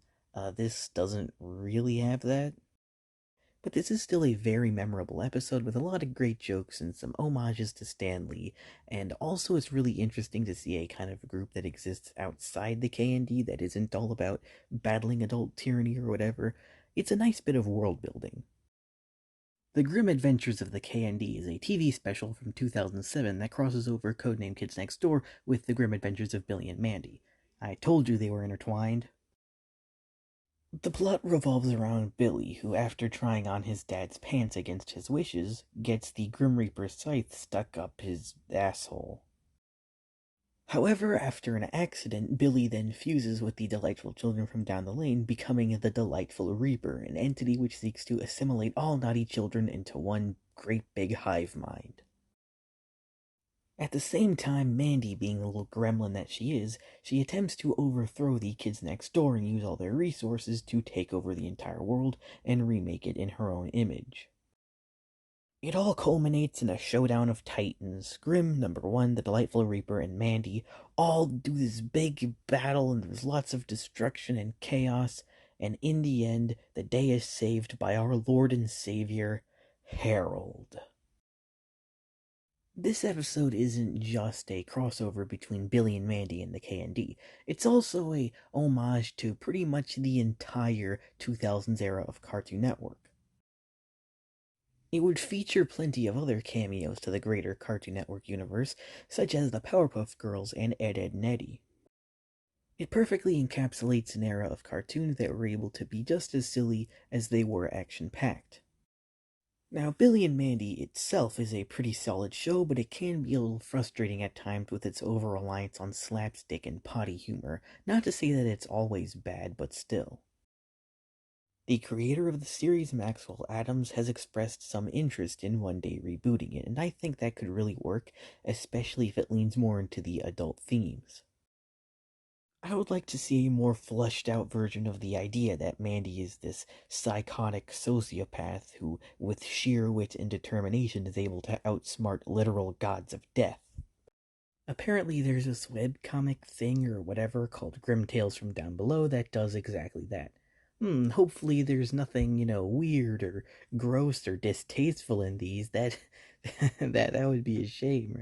This doesn't really have that. But this is still a very memorable episode with a lot of great jokes and some homages to Stan Lee. And also, it's really interesting to see a kind of group that exists outside the K&D that isn't all about battling adult tyranny or whatever. It's a nice bit of world building. The Grim Adventures of the K&D is a TV special from 2007 that crosses over Codename Kids Next Door with The Grim Adventures of Billy and Mandy. I told you they were intertwined. The plot revolves around Billy, who, after trying on his dad's pants against his wishes, gets the Grim Reaper's scythe stuck up his asshole. However, after an accident, Billy then fuses with the Delightful Children from down the lane, becoming the Delightful Reaper, an entity which seeks to assimilate all naughty children into one great big hive mind. At the same time, Mandy, being the little gremlin that she is, she attempts to overthrow the kids next door and use all their resources to take over the entire world and remake it in her own image. It all culminates in a showdown of titans. Grimm, number one, the Delightful Reaper, and Mandy all do this big battle, and there's lots of destruction and chaos. And in the end, the day is saved by our Lord and Savior, Harold. This episode isn't just a crossover between Billy and Mandy and the K&D. It's also a homage to pretty much the entire 2000s era of Cartoon Network. It would feature plenty of other cameos to the greater Cartoon Network universe, such as the Powerpuff Girls and Ed, Edd n Eddy. It perfectly encapsulates an era of cartoons that were able to be just as silly as they were action-packed. Now, Billy and Mandy itself is a pretty solid show, but it can be a little frustrating at times with its over-reliance on slapstick and potty humor. Not to say that it's always bad, but still. The creator of the series, Maxwell Adams, has expressed some interest in one day rebooting it, and I think that could really work, especially if it leans more into the adult themes. I would like to see a more fleshed out version of the idea that Mandy is this psychotic sociopath who, with sheer wit and determination, is able to outsmart literal gods of death. Apparently, there's this webcomic thing or whatever called Grim Tales from Down Below that does exactly that. Hopefully there's nothing, weird or gross or distasteful in these. That that would be a shame,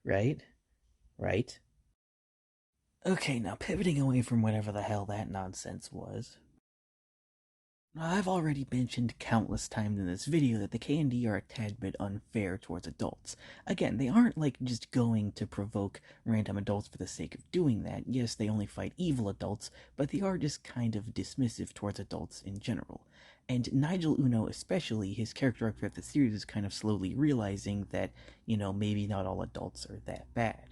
right? Right? Okay, now pivoting away from whatever the hell that nonsense was. I've already mentioned countless times in this video that the K&D are a tad bit unfair towards adults. Again, they aren't like just going to provoke random adults for the sake of doing that. Yes, they only fight evil adults, but they are just kind of dismissive towards adults in general. And Nigel Uno especially, his character arc throughout the series is kind of slowly realizing that, maybe not all adults are that bad.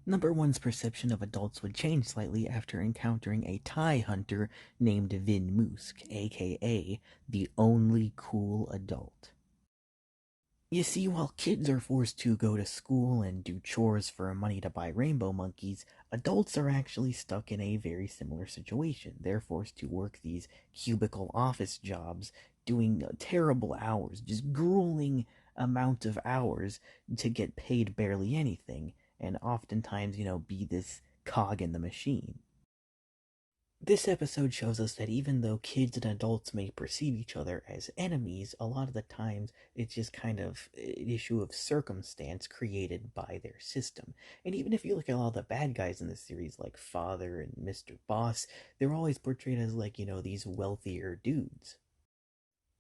Number one's perception of adults would change slightly after encountering a Thai hunter named Vin Moosk, aka the only cool adult. You see, while kids are forced to go to school and do chores for money to buy rainbow monkeys, adults are actually stuck in a very similar situation. They're forced to work these cubicle office jobs, doing terrible hours, just grueling amount of hours to get paid barely anything, and oftentimes, be this cog in the machine. This episode shows us that even though kids and adults may perceive each other as enemies, a lot of the times it's just kind of an issue of circumstance created by their system. And even if you look at all the bad guys in the series, like Father and Mr. Boss, they're always portrayed as like, these wealthier dudes.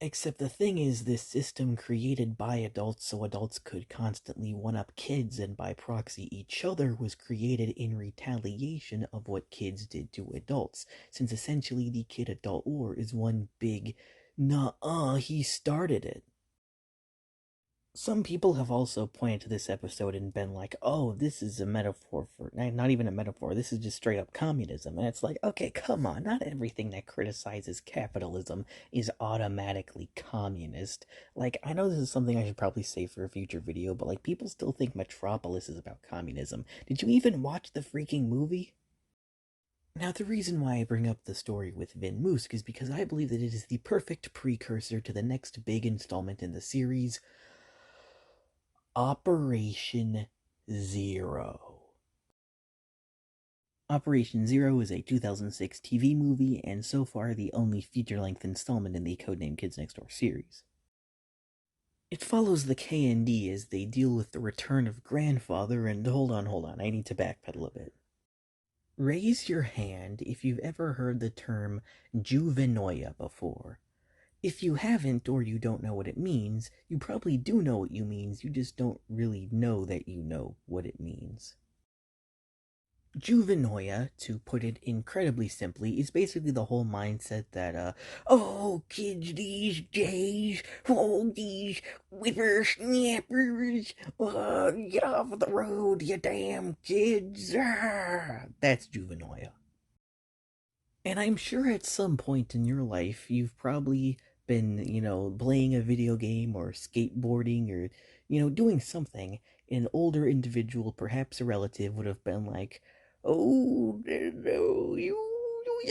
Except the thing is, this system created by adults so adults could constantly one-up kids and by proxy each other was created in retaliation of what kids did to adults, since essentially the kid-adult war is one big, "Nuh-uh, he started it." Some people have also pointed to this episode and been like, oh, this is a metaphor for, not even a metaphor, this is just straight up communism. And it's like, okay, come on, not everything that criticizes capitalism is automatically communist. Like, I know this is something I should probably say for a future video, but like, people still think Metropolis is about communism. Did you even watch the freaking movie? Now, the reason why I bring up the story with Vin Moosk is because I believe that it is the perfect precursor to the next big installment in the series, Operation Zero. Operation Zero is a 2006 TV movie and so far the only feature-length installment in the Codename Kids Next Door series. It follows the K&D as they deal with the return of Grandfather and hold on, I need to backpedal a bit. Raise your hand if you've ever heard the term Juvenoia before. If you haven't or you don't know what it means, you probably do know what it means, you just don't really know that you know what it means. Juvenoia, to put it incredibly simply, is basically the whole mindset that, oh, kids these days, oh, these whippersnappers, get off the road, you damn kids, That's Juvenoia. And I'm sure at some point in your life, you've probably been, playing a video game or skateboarding or, doing something, an older individual, perhaps a relative, would have been like, "Oh, no, you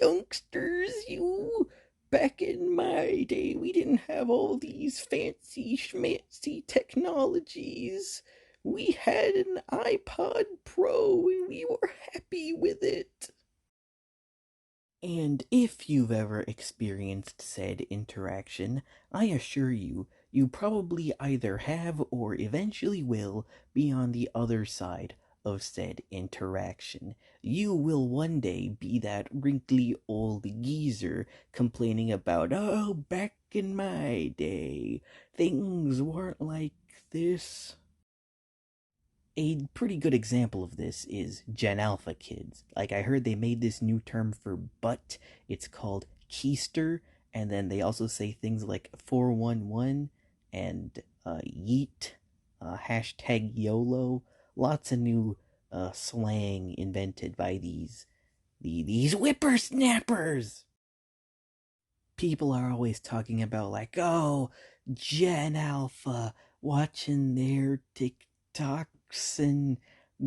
youngsters, you. Back in my day, we didn't have all these fancy schmancy technologies. We had an iPod Pro and we were happy with it." And if you've ever experienced said interaction, I assure you, you probably either have or eventually will be on the other side of said interaction. You will one day be that wrinkly old geezer complaining about, "Oh, back in my day, things weren't like this." A pretty good example of this is Gen Alpha kids. Like, I heard they made this new term for butt. It's called keister, and then they also say things like 411 and yeet, hashtag YOLO. Lots of new slang invented by these whippersnappers. People are always talking about, like, oh, Gen Alpha watching their TikToks and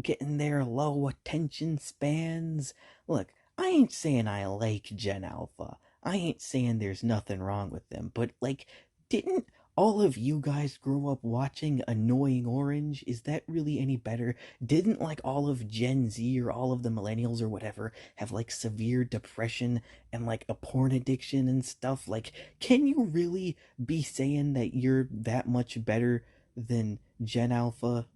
getting their low attention spans. Look, I ain't saying I like Gen Alpha. I ain't saying there's nothing wrong with them, but like, didn't all of you guys grow up watching Annoying Orange? Is that really any better? Didn't like all of Gen Z or all of the millennials or whatever have like severe depression and like a porn addiction and stuff? Like, can you really be saying that you're that much better than Gen Alpha?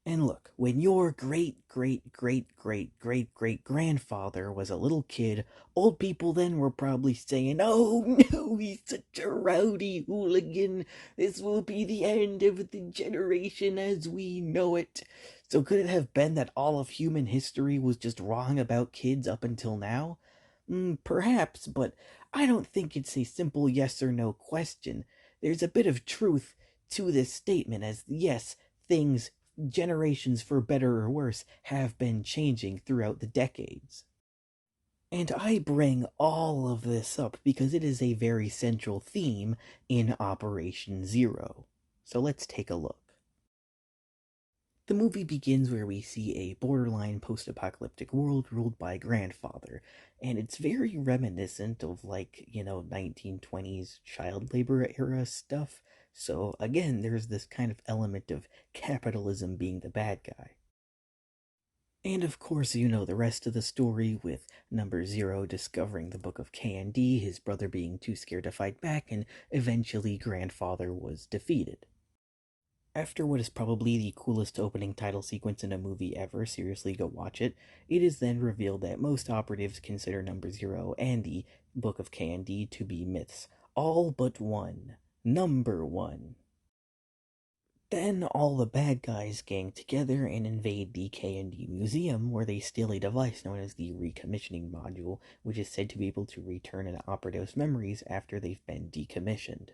And look, when your great great great great great great grandfather was a little kid, old people then were probably saying, "Oh no, he's such a rowdy hooligan. This will be the end of the generation as we know it." So could it have been that all of human history was just wrong about kids up until now? Perhaps, but I don't think it's a simple yes or no question. There's a bit of truth to this statement, as yes, things, generations for better or worse, have been changing throughout the decades. And I bring all of this up because it is a very central theme in Operation Zero. So let's take a look. The movie begins where we see a borderline post apocalyptic world ruled by a grandfather, and it's very reminiscent of, like, 1920s child labor era stuff. So, again, there's this kind of element of capitalism being the bad guy. And of course, you know the rest of the story, with Number Zero discovering the Book of K&D, his brother being too scared to fight back, and eventually Grandfather was defeated. After what is probably the coolest opening title sequence in a movie ever, seriously go watch it, it is then revealed that most operatives consider Number Zero and the Book of K&D to be myths. All but one. Number One. Then all the bad guys gang together and invade the K&D Museum, where they steal a device known as the Recommissioning Module, which is said to be able to return an operative's memories after they've been decommissioned.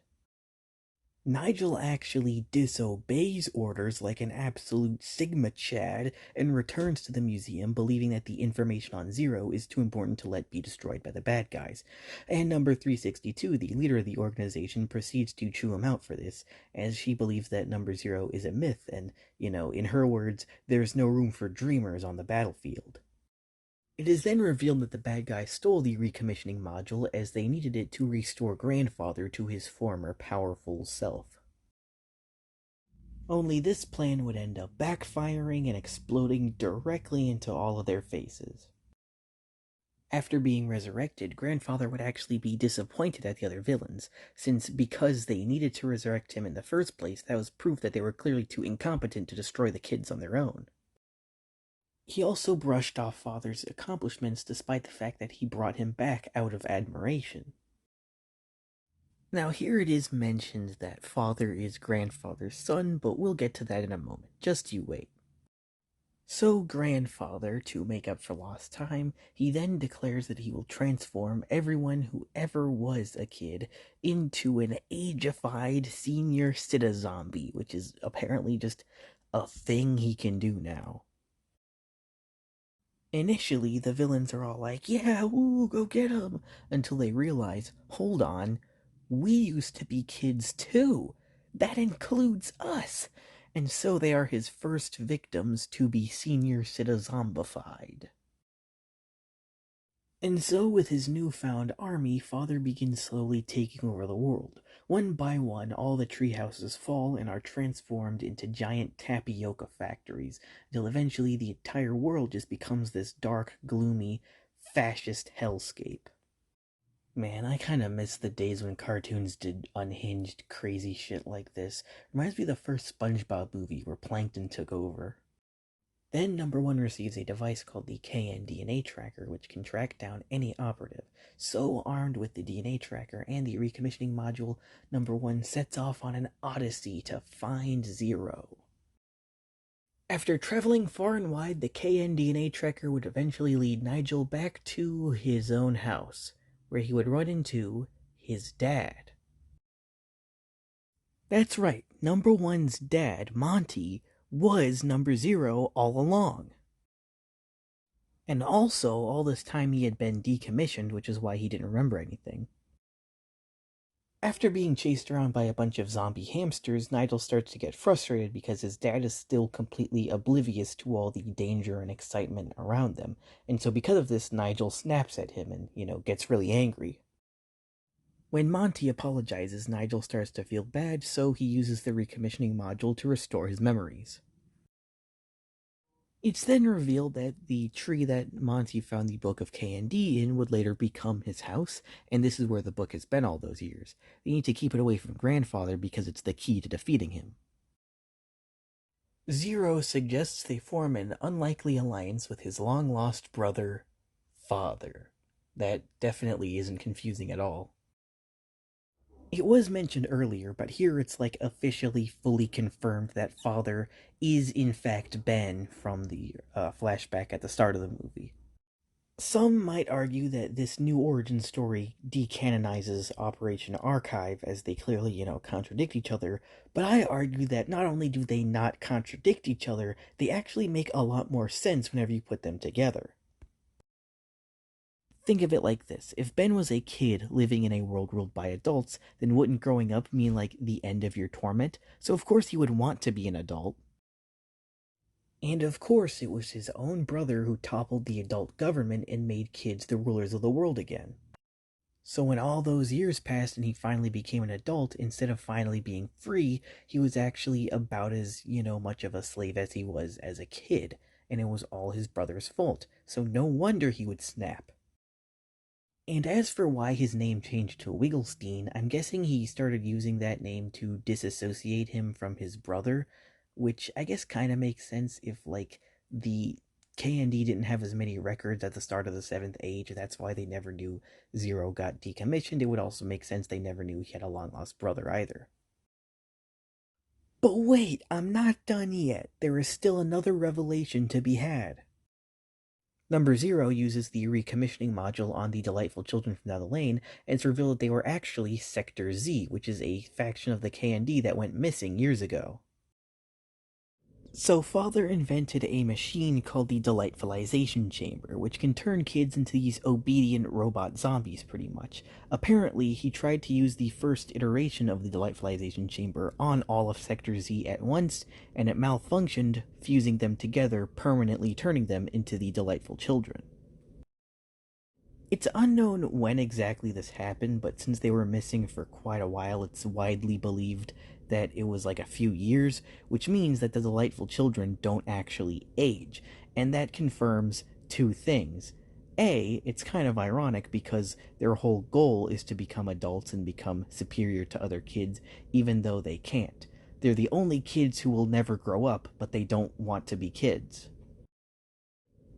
Nigel actually disobeys orders like an absolute Sigma Chad and returns to the museum, believing that the information on Zero is too important to let be destroyed by the bad guys. And number 362, the leader of the organization, proceeds to chew him out for this, as she believes that Number Zero is a myth, and, in her words, there's no room for dreamers on the battlefield. It is then revealed that the bad guys stole the recommissioning module as they needed it to restore Grandfather to his former powerful self. Only this plan would end up backfiring and exploding directly into all of their faces. After being resurrected, Grandfather would actually be disappointed at the other villains, since because they needed to resurrect him in the first place, that was proof that they were clearly too incompetent to destroy the kids on their own. He also brushed off Father's accomplishments despite the fact that he brought him back out of admiration. Now, here it is mentioned that Father is Grandfather's son, but we'll get to that in a moment. Just you wait. So, Grandfather, to make up for lost time, he then declares that he will transform everyone who ever was a kid into an ageified senior citizombie, which is apparently just a thing he can do now. Initially, the villains are all like, "Yeah, woo, go get him," until they realize, hold on, we used to be kids too. That includes us. and so they are his first victims to be senior citizombified. And so, with his newfound army, Father begins slowly taking over the world. One by one, all the tree houses fall and are transformed into giant tapioca factories, until eventually the entire world just becomes this dark, gloomy, fascist hellscape. Man, I kind of miss the days when cartoons did unhinged, crazy shit like this. Reminds me of the first SpongeBob movie where Plankton took over. Then Number One receives a device called the KN-DNA Tracker, which can track down any operative. So armed with the DNA tracker and the recommissioning module, Number One sets off on an odyssey to find Zero. After traveling far and wide, the KN-DNA Tracker would eventually lead Nigel back to his own house, where he would run into his dad. That's right, Number One's dad, Monty, was Number Zero all along. And also, all this time he had been decommissioned, which is why he didn't remember anything. After being chased around by a bunch of zombie hamsters, Nigel starts to get frustrated because his dad is still completely oblivious to all the danger and excitement around them. And so because of this, Nigel snaps at him and, gets really angry. When Monty apologizes, Nigel starts to feel bad, so he uses the recommissioning module to restore his memories. It's then revealed that the tree that Monty found the Book of K&D in would later become his house, and this is where the book has been all those years. They need to keep it away from Grandfather because it's the key to defeating him. Zero suggests they form an unlikely alliance with his long-lost brother, Father. That definitely isn't confusing at all. It was mentioned earlier, but here it's like officially fully confirmed that Father is in fact Ben from the flashback at the start of the movie. Some might argue that this new origin story decanonizes Operation Archive, as they clearly, contradict each other, but I argue that not only do they not contradict each other, they actually make a lot more sense whenever you put them together. Think of it like this. If Ben was a kid living in a world ruled by adults, then wouldn't growing up mean like the end of your torment? So of course he would want to be an adult. And of course it was his own brother who toppled the adult government and made kids the rulers of the world again. So when all those years passed and he finally became an adult, instead of finally being free, he was actually about as, much of a slave as he was as a kid, and it was all his brother's fault. So no wonder he would snap. And as for why his name changed to Wigglestein, I'm guessing he started using that name to disassociate him from his brother, which I guess kind of makes sense if, like, the K&D didn't have as many records at the start of the Seventh Age. That's why they never knew Zero got decommissioned. It would also make sense they never knew he had a long-lost brother either. But wait, I'm not done yet. There is still another revelation to be had. Number Zero uses the recommissioning module on the delightful children from down the lane, and it's revealed that they were actually Sector Z, which is a faction of the K&D that went missing years ago. So Father invented a machine called the Delightfulization Chamber, which can turn kids into these obedient robot zombies, pretty much. Apparently, he tried to use the first iteration of the Delightfulization Chamber on all of Sector Z at once, and it malfunctioned, fusing them together, permanently turning them into the Delightful Children. It's unknown when exactly this happened, but since they were missing for quite a while, it's widely believed that it was like a few years, which means that the Delightful Children don't actually age, and that confirms two things. A, it's kind of ironic because their whole goal is to become adults and become superior to other kids, even though they can't. They're the only kids who will never grow up, but they don't want to be kids.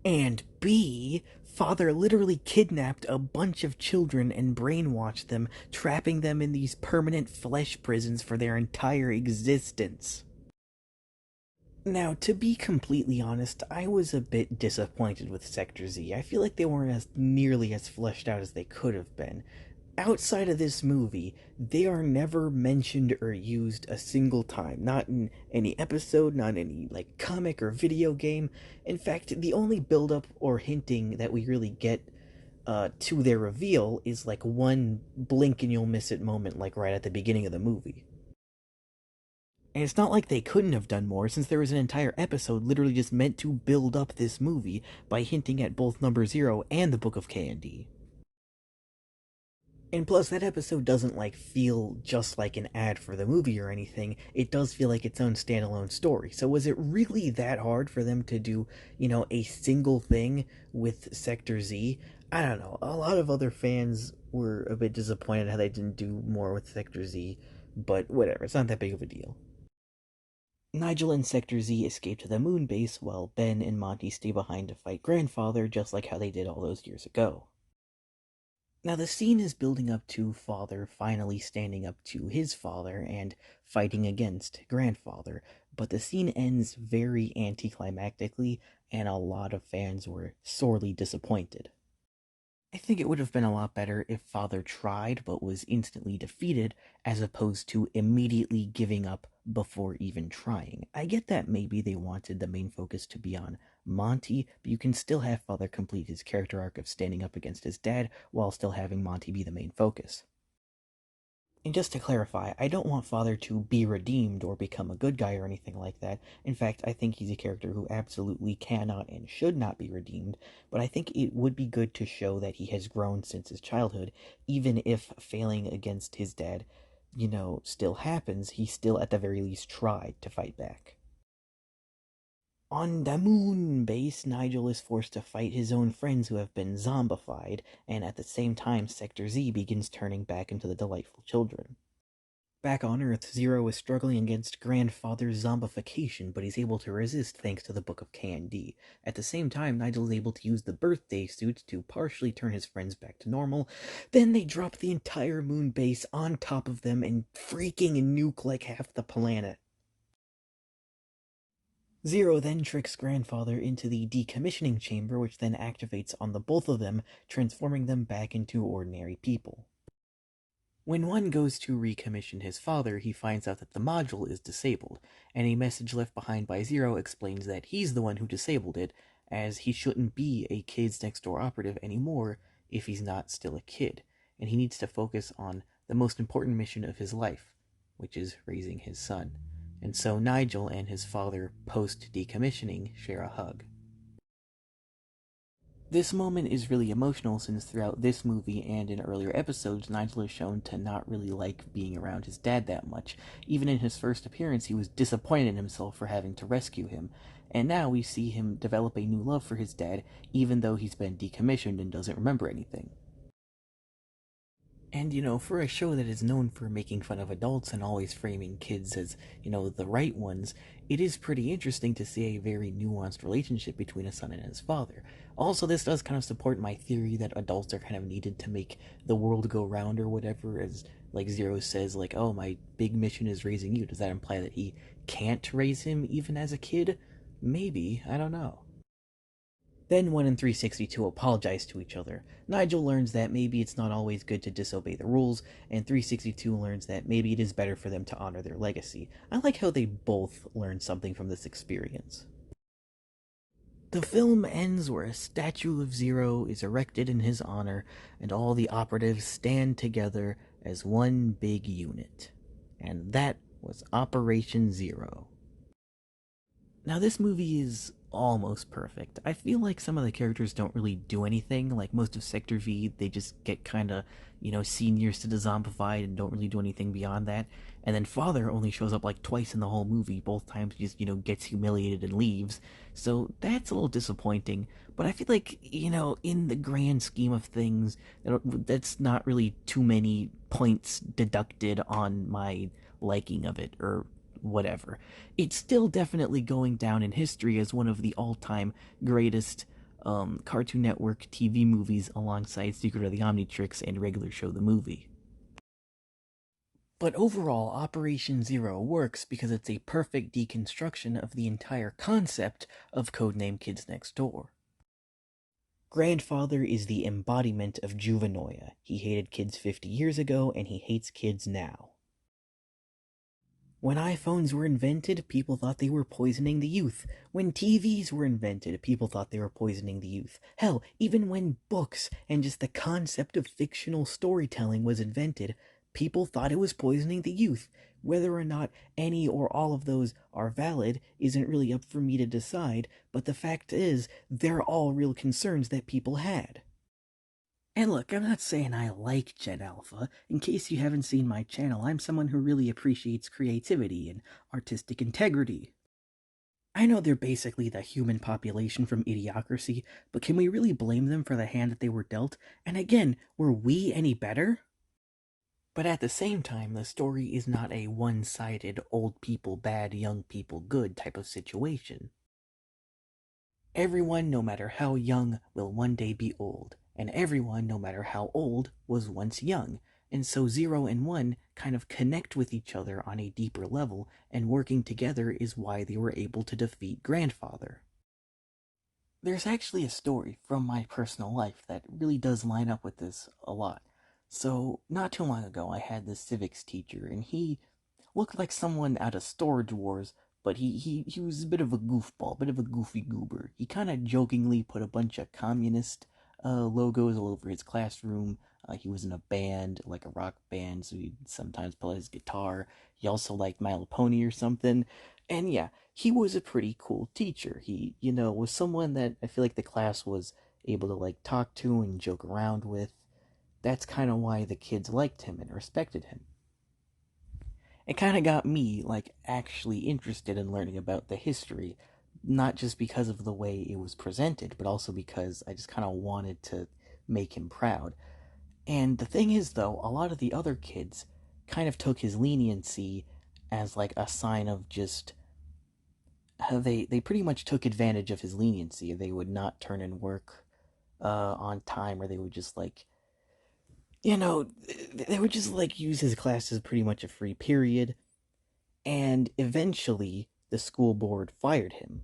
And B, Father literally kidnapped a bunch of children and brainwashed them, trapping them in these permanent flesh prisons for their entire existence. Now, to be completely honest, I was a bit disappointed with Sector Z. I feel like they weren't as nearly as fleshed out as they could have been. Outside of this movie, they are never mentioned or used a single time. Not in any episode, not in any, like, comic or video game. In fact, the only build-up or hinting that we really get to their reveal is, like, one blink and you'll miss it moment, like, right at the beginning of the movie. And it's not like they couldn't have done more, since there was an entire episode literally just meant to build up this movie by hinting at both Number Zero and the Book of K&D. And plus, that episode doesn't feel just like an ad for the movie or anything. It does feel like its own standalone story. So was it really that hard for them to do, a single thing with Sector Z? I don't know. A lot of other fans were a bit disappointed how they didn't do more with Sector Z, but whatever. It's not that big of a deal. Nigel and Sector Z escape to the moon base while Ben and Monty stay behind to fight Grandfather, just like how they did all those years ago. Now, the scene is building up to Father finally standing up to his father and fighting against Grandfather, but the scene ends very anticlimactically, and a lot of fans were sorely disappointed. I think it would have been a lot better if Father tried but was instantly defeated, as opposed to immediately giving up before even trying. I get that maybe they wanted the main focus to be on Monty, but you can still have Father complete his character arc of standing up against his dad while still having Monty be the main focus. And just to clarify, I don't want Father to be redeemed or become a good guy or anything like that. In fact, I think he's a character who absolutely cannot and should not be redeemed, but I think it would be good to show that he has grown since his childhood, even if failing against his dad, still happens, he still at the very least tried to fight back. On the moon base, Nigel is forced to fight his own friends who have been zombified, and at the same time, Sector Z begins turning back into the delightful children. Back on Earth, Zero is struggling against Grandfather's zombification, but he's able to resist thanks to the Book of K&D. At the same time, Nigel is able to use the birthday suit to partially turn his friends back to normal. Then they drop the entire moon base on top of them and freaking nuke half the planet. Zero then tricks Grandfather into the decommissioning chamber, which then activates on the both of them, transforming them back into ordinary people. When one goes to recommission his father, he finds out that the module is disabled, and a message left behind by Zero explains that he's the one who disabled it, as he shouldn't be a Kids Next Door operative anymore if he's not still a kid, and he needs to focus on the most important mission of his life, which is raising his son. And so Nigel and his father, post-decommissioning, share a hug. This moment is really emotional since throughout this movie and in earlier episodes, Nigel is shown to not really like being around his dad that much. Even in his first appearance, he was disappointed in himself for having to rescue him. And now we see him develop a new love for his dad, even though he's been decommissioned and doesn't remember anything. And, for a show that is known for making fun of adults and always framing kids as, the right ones, it is pretty interesting to see a very nuanced relationship between a son and his father. Also, this does kind of support my theory that adults are kind of needed to make the world go round or whatever, as, Zero says, oh, my big mission is raising you. Does that imply that he can't raise him even as a kid? Maybe, I don't know. Then 1 and 362 apologize to each other. Nigel learns that maybe it's not always good to disobey the rules, and 362 learns that maybe it is better for them to honor their legacy. I like how they both learn something from this experience. The film ends where a statue of Zero is erected in his honor, and all the operatives stand together as one big unit. And that was Operation Zero. Now, this movie is almost perfect. I feel like some of the characters don't really do anything. Like most of Sector V, they just get kind of, seniors to the zombified and don't really do anything beyond that. And then Father only shows up twice in the whole movie. Both times he just, gets humiliated and leaves. So that's a little disappointing. But I feel like, in the grand scheme of things, that's not really too many points deducted on my liking of it, or whatever. It's still definitely going down in history as one of the all-time greatest Cartoon Network TV movies alongside Secret of the Omnitrix and Regular Show the Movie. But overall, Operation Zero works because it's a perfect deconstruction of the entire concept of Codename Kids Next Door. Grandfather is the embodiment of juvenoia. He hated kids 50 years ago, and he hates kids now. When iPhones were invented, people thought they were poisoning the youth. When TVs were invented, people thought they were poisoning the youth. Hell, even when books and just the concept of fictional storytelling was invented, People thought it was poisoning the youth. Whether or not any or all of those are valid isn't really up for me to decide, but the fact is, they're all real concerns that people had. And look, I'm not saying I like Gen Alpha. In case you haven't seen my channel, I'm someone who really appreciates creativity and artistic integrity. I know they're basically the human population from Idiocracy, but can we really blame them for the hand that they were dealt? And again, were we any better? But at the same time, the story is not a one-sided old people bad, young people good type of situation. Everyone, no matter how young, will one day be old, and everyone, no matter how old, was once young, and so 0 and 1 kind of connect with each other on a deeper level, and working together is why they were able to defeat Grandfather. There's actually a story from my personal life that really does line up with this a lot. So, not too long ago, I had this civics teacher, and he looked like someone out of Storage Wars, but he was a bit of a goofball, a bit of a goofy goober. He kind of jokingly put a bunch of communist logos all over his classroom. He was in a band, like a rock band, so he'd sometimes play his guitar. He also liked My Little Pony or something. And yeah, he was a pretty cool teacher. He, was someone that I feel like the class was able to like talk to and joke around with. That's kind of why the kids liked him and respected him. It kind of got me, like, actually interested in learning about the history, not just because of the way it was presented, but also because I just kind of wanted to make him proud. And the thing is, though, a lot of the other kids kind of took his leniency as, like, a sign of just. They pretty much took advantage of his leniency. They would not turn in work on time, or they would just, like, they would just like use his class as pretty much a free period, and eventually the school board fired him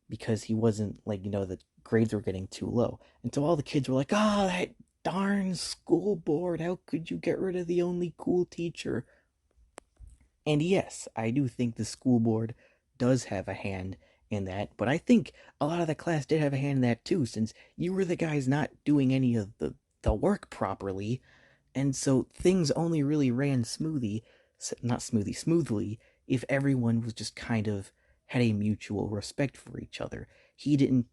because he wasn't like, the grades were getting too low. And so all the kids were like, "Oh, that darn school board, how could you get rid of the only cool teacher?" And yes, I do think the school board does have a hand in that, but I think a lot of the class did have a hand in that too, since you were the guys not doing any of the work properly. And so things only really ran smoothly if everyone was just kind of had a mutual respect for each other. He didn't,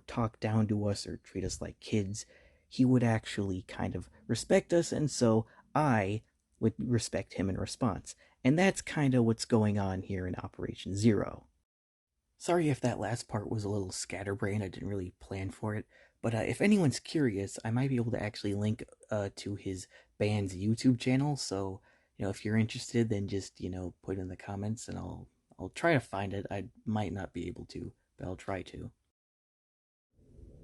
talk down to us or treat us like kids. He would actually kind of respect us, and so I would respect him in response. And that's kind of what's going on here in Operation Zero. Sorry if that last part was a little scatterbrained. I didn't really plan for it. But if anyone's curious, I might be able to actually link to his band's YouTube channel. So, if you're interested, then just, put it in the comments and I'll try to find it. I might not be able to, but I'll try to.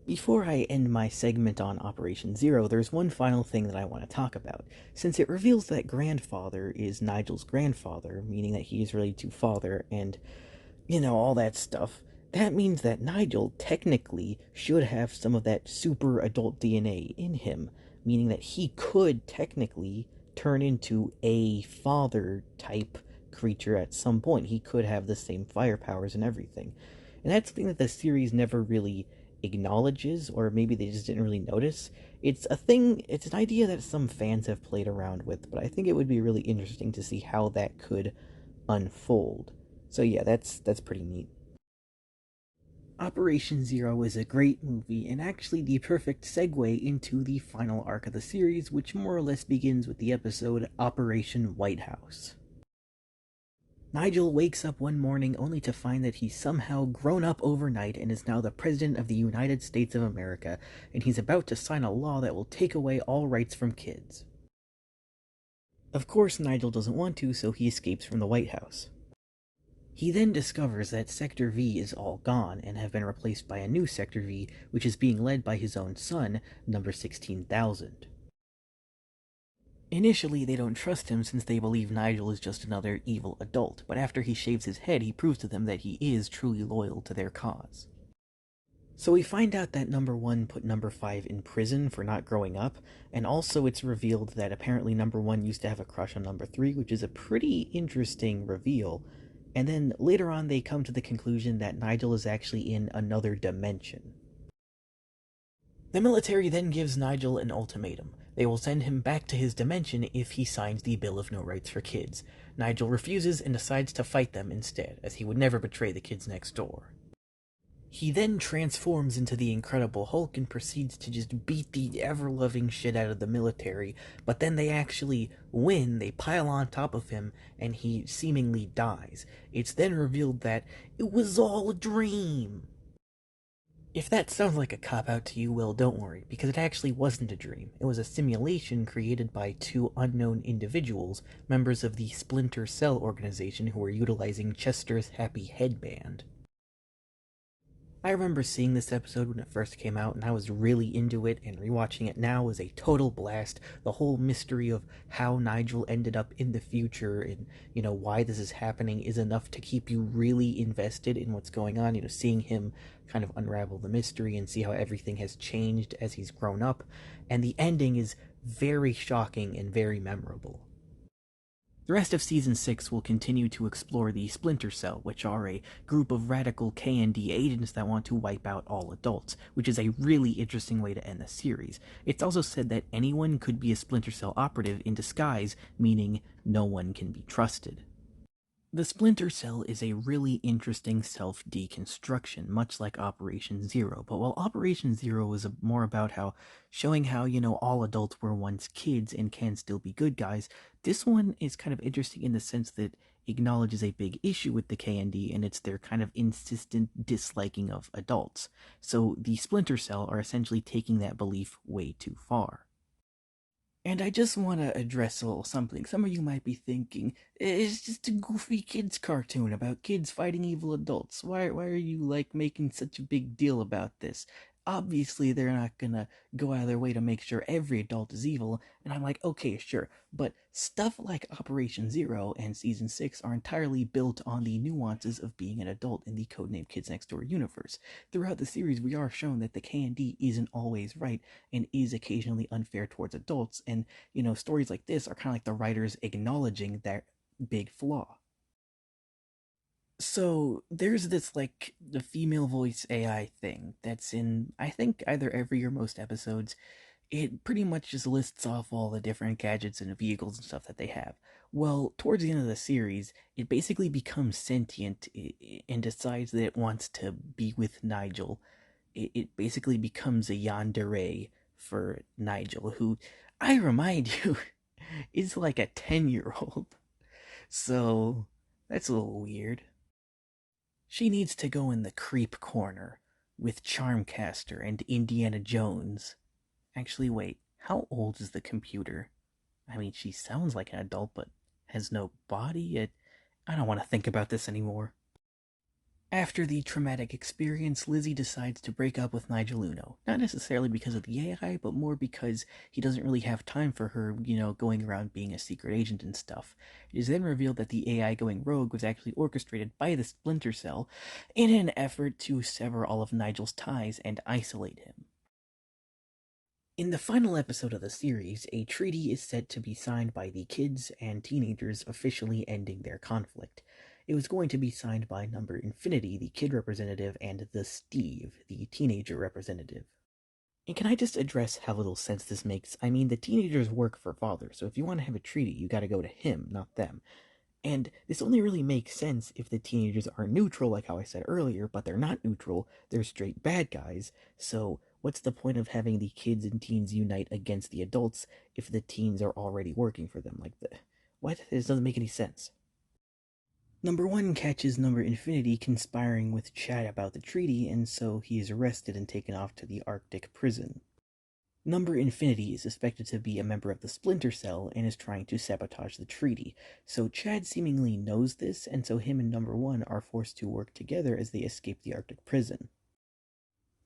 Before I end my segment on Operation Zero, there's one final thing that I want to talk about. Since it reveals that Grandfather is Nigel's grandfather, meaning that he is related to Father, and all that stuff, that means that Nigel technically should have some of that super adult DNA in him, meaning that he could technically turn into a father type creature at some point. He could have the same fire powers and everything. And that's something that the series never really acknowledges, or maybe they just didn't really notice. It's an idea that some fans have played around with, but I think it would be really interesting to see how that could unfold. So yeah, that's pretty neat. Operation Zero is a great movie, and actually the perfect segue into the final arc of the series, which more or less begins with the episode Operation White House. Nigel wakes up one morning only to find that he's somehow grown up overnight and is now the President of the United States of America, and he's about to sign a law that will take away all rights from kids. Of course, Nigel doesn't want to, so he escapes from the White House. He then discovers that Sector V is all gone and have been replaced by a new Sector V, which is being led by his own son, number 16,000. Initially, they don't trust him since they believe Nigel is just another evil adult, but after he shaves his head, he proves to them that he is truly loyal to their cause. So we find out that number 1 put number 5 in prison for not growing up, and also it's revealed that apparently number 1 used to have a crush on number 3, which is a pretty interesting reveal. And then later on they come to the conclusion that Nigel is actually in another dimension. The military then gives Nigel an ultimatum. They will send him back to his dimension if he signs the Bill of No Rights for Kids. Nigel refuses and decides to fight them instead, as he would never betray the kids next door. He then transforms into the Incredible Hulk and proceeds to just beat the ever-loving shit out of the military, but then they actually win, they pile on top of him, and he seemingly dies. It's then revealed that it was all a dream. If that sounds like a cop-out to you, well, don't worry, because it actually wasn't a dream. It was a simulation created by two unknown individuals, members of the Splinter Cell organization who were utilizing Chester's Happy Headband. I remember seeing this episode when it first came out, and I was really into it, and rewatching it now was a total blast. The whole mystery of how Nigel ended up in the future and, why this is happening is enough to keep you really invested in what's going on, seeing him kind of unravel the mystery and see how everything has changed as he's grown up. And the ending is very shocking and very memorable. The rest of Season 6 will continue to explore the Splinter Cell, which are a group of radical KND agents that want to wipe out all adults, which is a really interesting way to end the series. It's also said that anyone could be a Splinter Cell operative in disguise, meaning no one can be trusted. The Splinter Cell is a really interesting self-deconstruction, much like Operation Zero. But while Operation Zero is more about showing how, all adults were once kids and can still be good guys, this one is kind of interesting in the sense that it acknowledges a big issue with the KND, and it's their kind of insistent disliking of adults. So the Splinter Cell are essentially taking that belief way too far. And I just want to address a little something. Some of you might be thinking, it's just a goofy kids cartoon about kids fighting evil adults. Why are you, making such a big deal about this? Obviously, they're not gonna go out of their way to make sure every adult is evil. And I'm like, okay, sure. But stuff like Operation Zero and Season 6 are entirely built on the nuances of being an adult in the Codename Kids Next Door universe. Throughout the series, we are shown that the KND isn't always right and is occasionally unfair towards adults, and stories like this are kind of like the writers acknowledging that big flaw. So there's this the female voice AI thing that's in, I think, either every or most episodes. It pretty much just lists off all the different gadgets and vehicles and stuff that they have. Well, towards the end of the series, it basically becomes sentient and decides that it wants to be with Nigel. It basically becomes a yandere for Nigel, who, I remind you, is like a 10-year-old. So, that's a little weird. She needs to go in the creep corner with Charmcaster and Indiana Jones. Actually, wait, how old is the computer? I mean, she sounds like an adult, but has no body. I don't want to think about this anymore. After the traumatic experience, Lizzie decides to break up with Nigel Uno. Not necessarily because of the AI, but more because he doesn't really have time for her, going around being a secret agent and stuff. It is then revealed that the AI going rogue was actually orchestrated by the Splinter Cell in an effort to sever all of Nigel's ties and isolate him. In the final episode of the series, a treaty is set to be signed by the kids and teenagers, officially ending their conflict. It was going to be signed by Number Infinity, the kid representative, and the Steve, the teenager representative. And can I just address how little sense this makes? I mean, the teenagers work for Father, so if you want to have a treaty, you gotta go to him, not them. And this only really makes sense if the teenagers are neutral, like how I said earlier, but they're not neutral, they're straight bad guys. So what's the point of having the kids and teens unite against the adults if the teens are already working for them? What? This doesn't make any sense. Number one catches Number Infinity conspiring with Chad about the treaty, and so he is arrested and taken off to the Arctic prison. Number Infinity is suspected to be a member of the Splinter Cell and is trying to sabotage the treaty, so Chad seemingly knows this, and so him and Number One are forced to work together as they escape the Arctic prison.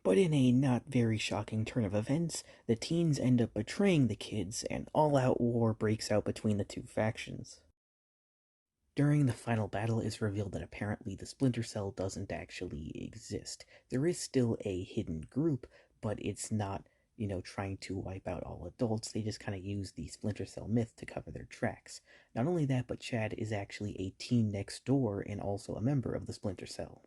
But in a not very shocking turn of events, the teens end up betraying the kids, and all-out war breaks out between the two factions. During the final battle, it's revealed that apparently the Splinter Cell doesn't actually exist. There is still a hidden group, but it's not trying to wipe out all adults. They just kind of use the Splinter Cell myth to cover their tracks. Not only that, but Chad is actually a teen next door and also a member of the Splinter Cell.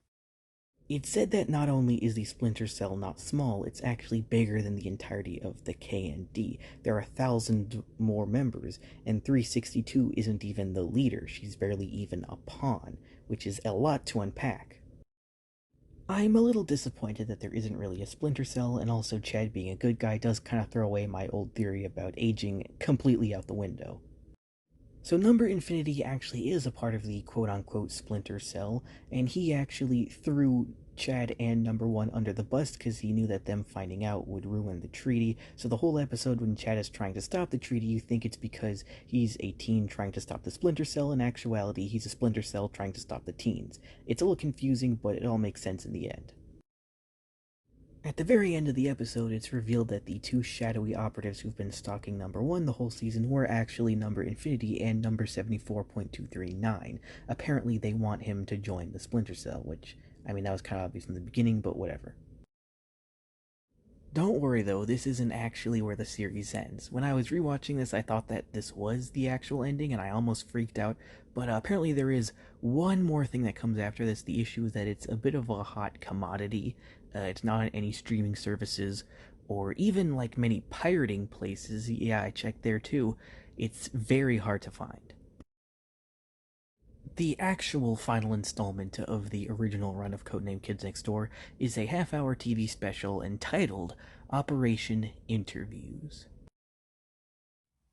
It's said that not only is the Splinter Cell not small, it's actually bigger than the entirety of the K&D. There are 1,000 more members, and 362 isn't even the leader. She's barely even a pawn, which is a lot to unpack. I'm a little disappointed that there isn't really a Splinter Cell, and also Chad being a good guy does kind of throw away my old theory about aging completely out the window. So Number Infinity actually is a part of the quote-unquote Splinter Cell, and he actually threw Chad and Number One under the bus because he knew that them finding out would ruin the treaty. So the whole episode when Chad is trying to stop the treaty, you think it's because he's a teen trying to stop the Splinter Cell. In actuality, he's a Splinter Cell trying to stop the teens. It's a little confusing, but it all makes sense in the end. At the very end of the episode, it's revealed that the two shadowy operatives who've been stalking Number One the whole season were actually Number Infinity and Number 74.239. Apparently, they want him to join the Splinter Cell, which, I mean, that was kind of obvious in the beginning, but whatever. Don't worry though, this isn't actually where the series ends. When I was rewatching this, I thought that this was the actual ending, and I almost freaked out, but apparently there is one more thing that comes after this. The issue is that it's a bit of a hot commodity. It's not on any streaming services, or even like many pirating places. Yeah, I checked there too. It's very hard to find. The actual final installment of the original run of Codename Kids Next Door is a half-hour TV special entitled Operation Interviews.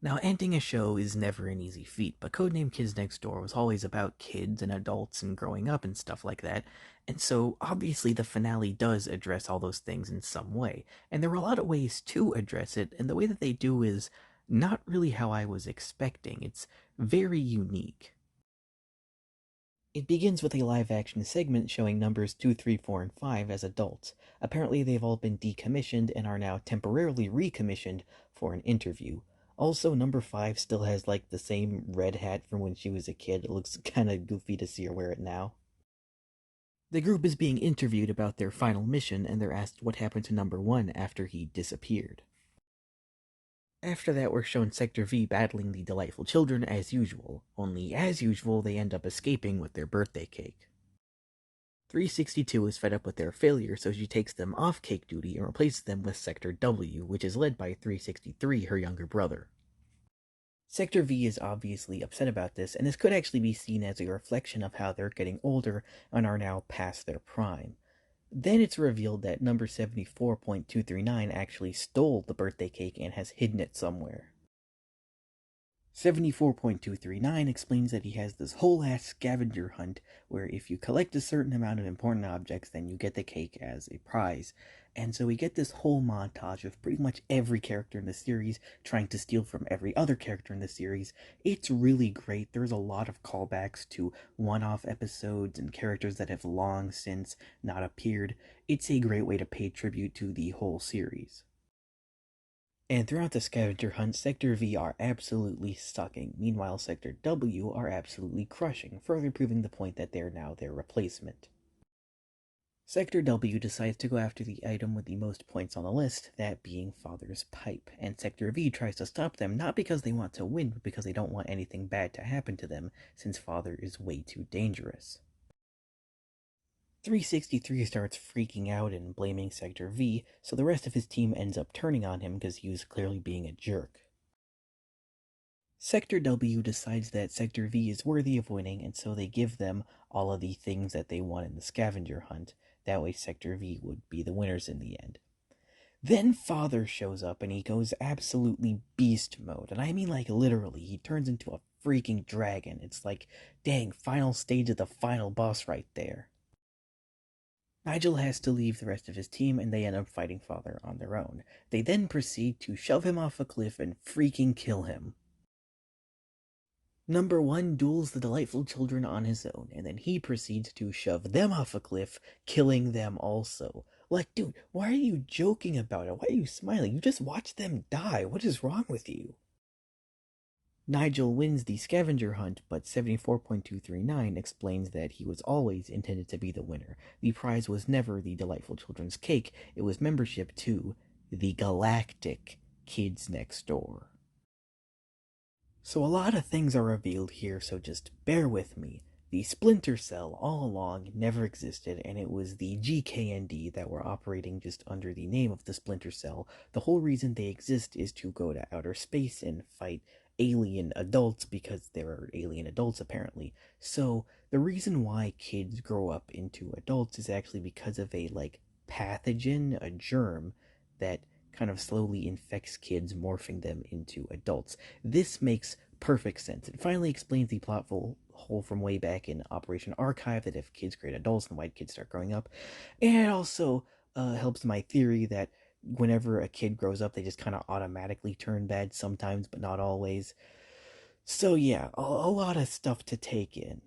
Now, ending a show is never an easy feat, but Codename Kids Next Door was always about kids and adults and growing up and stuff like that, and so obviously the finale does address all those things in some way, and there were a lot of ways to address it, and the way that they do is not really how I was expecting. It's very unique. It begins with a live-action segment showing numbers 2, 3, 4, and 5 as adults. Apparently they've all been decommissioned and are now temporarily recommissioned for an interview. Also, number 5 still has like the same red hat from when she was a kid. It looks kinda goofy to see her wear it now. The group is being interviewed about their final mission, and they're asked what happened to number 1 after he disappeared. After that, we're shown Sector V battling the Delightful Children as usual, only as usual, they end up escaping with their birthday cake. 362 is fed up with their failure, so she takes them off cake duty and replaces them with Sector W, which is led by 363, her younger brother. Sector V is obviously upset about this, and this could actually be seen as a reflection of how they're getting older and are now past their prime. Then it's revealed that number 74.239 actually stole the birthday cake and has hidden it somewhere. 74.239 explains that he has this whole ass scavenger hunt where if you collect a certain amount of important objects, then you get the cake as a prize. And so we get this whole montage of pretty much every character in the series trying to steal from every other character in the series. It's really great. There's a lot of callbacks to one-off episodes and characters that have long since not appeared. It's a great way to pay tribute to the whole series. And throughout the scavenger hunt, Sector V are absolutely sucking. Meanwhile, Sector W are absolutely crushing, further proving the point that they're now their replacement. Sector W decides to go after the item with the most points on the list, that being Father's Pipe, and Sector V tries to stop them not because they want to win, but because they don't want anything bad to happen to them, since Father is way too dangerous. 363 starts freaking out and blaming Sector V, so the rest of his team ends up turning on him because he was clearly being a jerk. Sector W decides that Sector V is worthy of winning, and so they give them all of the things that they want in the scavenger hunt. That way Sector V would be the winners in the end. Then Father shows up and he goes absolutely beast mode, and I mean like literally, he turns into a freaking dragon. It's like, dang, final stage of the final boss right there. Nigel has to leave the rest of his team and they end up fighting Father on their own. They then proceed to shove him off a cliff and freaking kill him. Number 1 duels the Delightful Children on his own, and then he proceeds to shove them off a cliff, killing them also. Like, dude, why are you joking about it? Why are you smiling? You just watched them die. What is wrong with you? Nigel wins the scavenger hunt, but 74.239 explains that he was always intended to be the winner. The prize was never the Delightful Children's cake, it was membership to the Galactic Kids Next Door. So a lot of things are revealed here, so just bear with me. The Splinter Cell all along never existed, and it was the GKND that were operating just under the name of the Splinter Cell. The whole reason they exist is to go to outer space and fight alien adults because there are alien adults apparently. So the reason why kids grow up into adults is actually because of a pathogen, a germ that kind of slowly infects kids, morphing them into adults. This makes perfect sense. It finally explains the plot hole from way back in Operation Archive that if kids create adults, then white kids start growing up. And it also helps my theory that whenever a kid grows up, they just kind of automatically turn bad sometimes, but not always. So yeah, a lot of stuff to take in.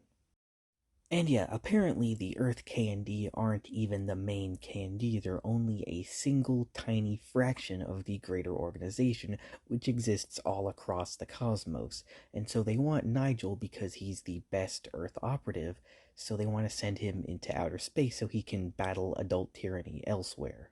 And yeah, apparently the Earth K&D aren't even the main K&D, they're only a single tiny fraction of the greater organization, which exists all across the cosmos. And so they want Nigel because he's the best Earth operative, so they want to send him into outer space so he can battle adult tyranny elsewhere.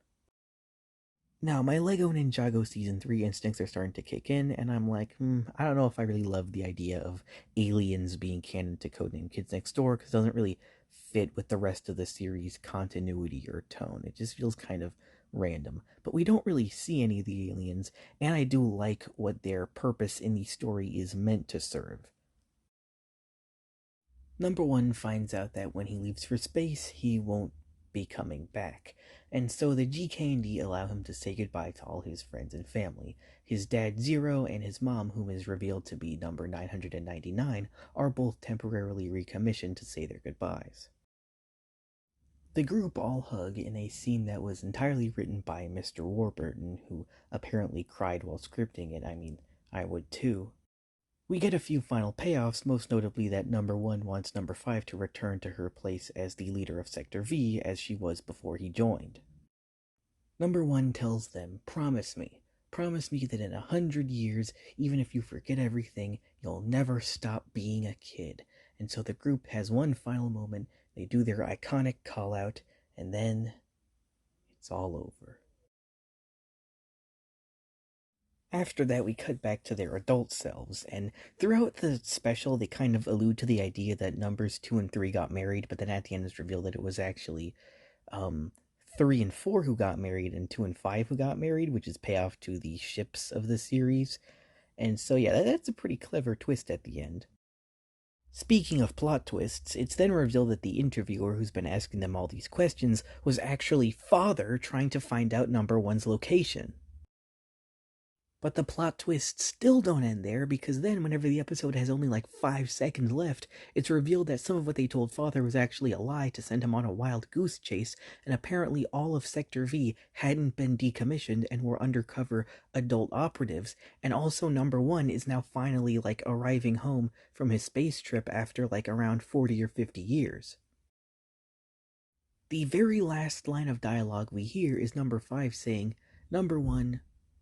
Now, my Lego Ninjago Season 3 instincts are starting to kick in, and I'm like, I don't know if I really love the idea of aliens being canon to Codename Kids Next Door, because it doesn't really fit with the rest of the series' continuity or tone. It just feels kind of random. But we don't really see any of the aliens, and I do like what their purpose in the story is meant to serve. Number one finds out that when he leaves for space, he won't be coming back, and so the GKND allow him to say goodbye to all his friends and family. His dad Zero and his mom, whom is revealed to be number 999, are both temporarily recommissioned to say their goodbyes. The group all hug in a scene that was entirely written by Mr. Warburton, who apparently cried while scripting it. I mean, I would too. We get a few final payoffs, most notably that number one wants number five to return to her place as the leader of Sector V as she was before he joined. Number one tells them, promise me that in 100 years, even if you forget everything, you'll never stop being a kid. And so the group has one final moment, they do their iconic call out, and then it's all over. After that, we cut back to their adult selves, and throughout the special, they kind of allude to the idea that numbers 2 and 3 got married, but then at the end it's revealed that it was actually um, 3 and 4 who got married, and 2 and 5 who got married, which is payoff to the ships of the series. And so, yeah, that's a pretty clever twist at the end. Speaking of plot twists, it's then revealed that the interviewer who's been asking them all these questions was actually Father trying to find out number one's location. But the plot twists still don't end there, because then, whenever the episode has only like 5 seconds left, it's revealed that some of what they told Father was actually a lie to send him on a wild goose chase, and apparently all of Sector V hadn't been decommissioned and were undercover adult operatives, and also number one is now finally arriving home from his space trip after around 40 or 50 years. The very last line of dialogue we hear is number five saying, Number one,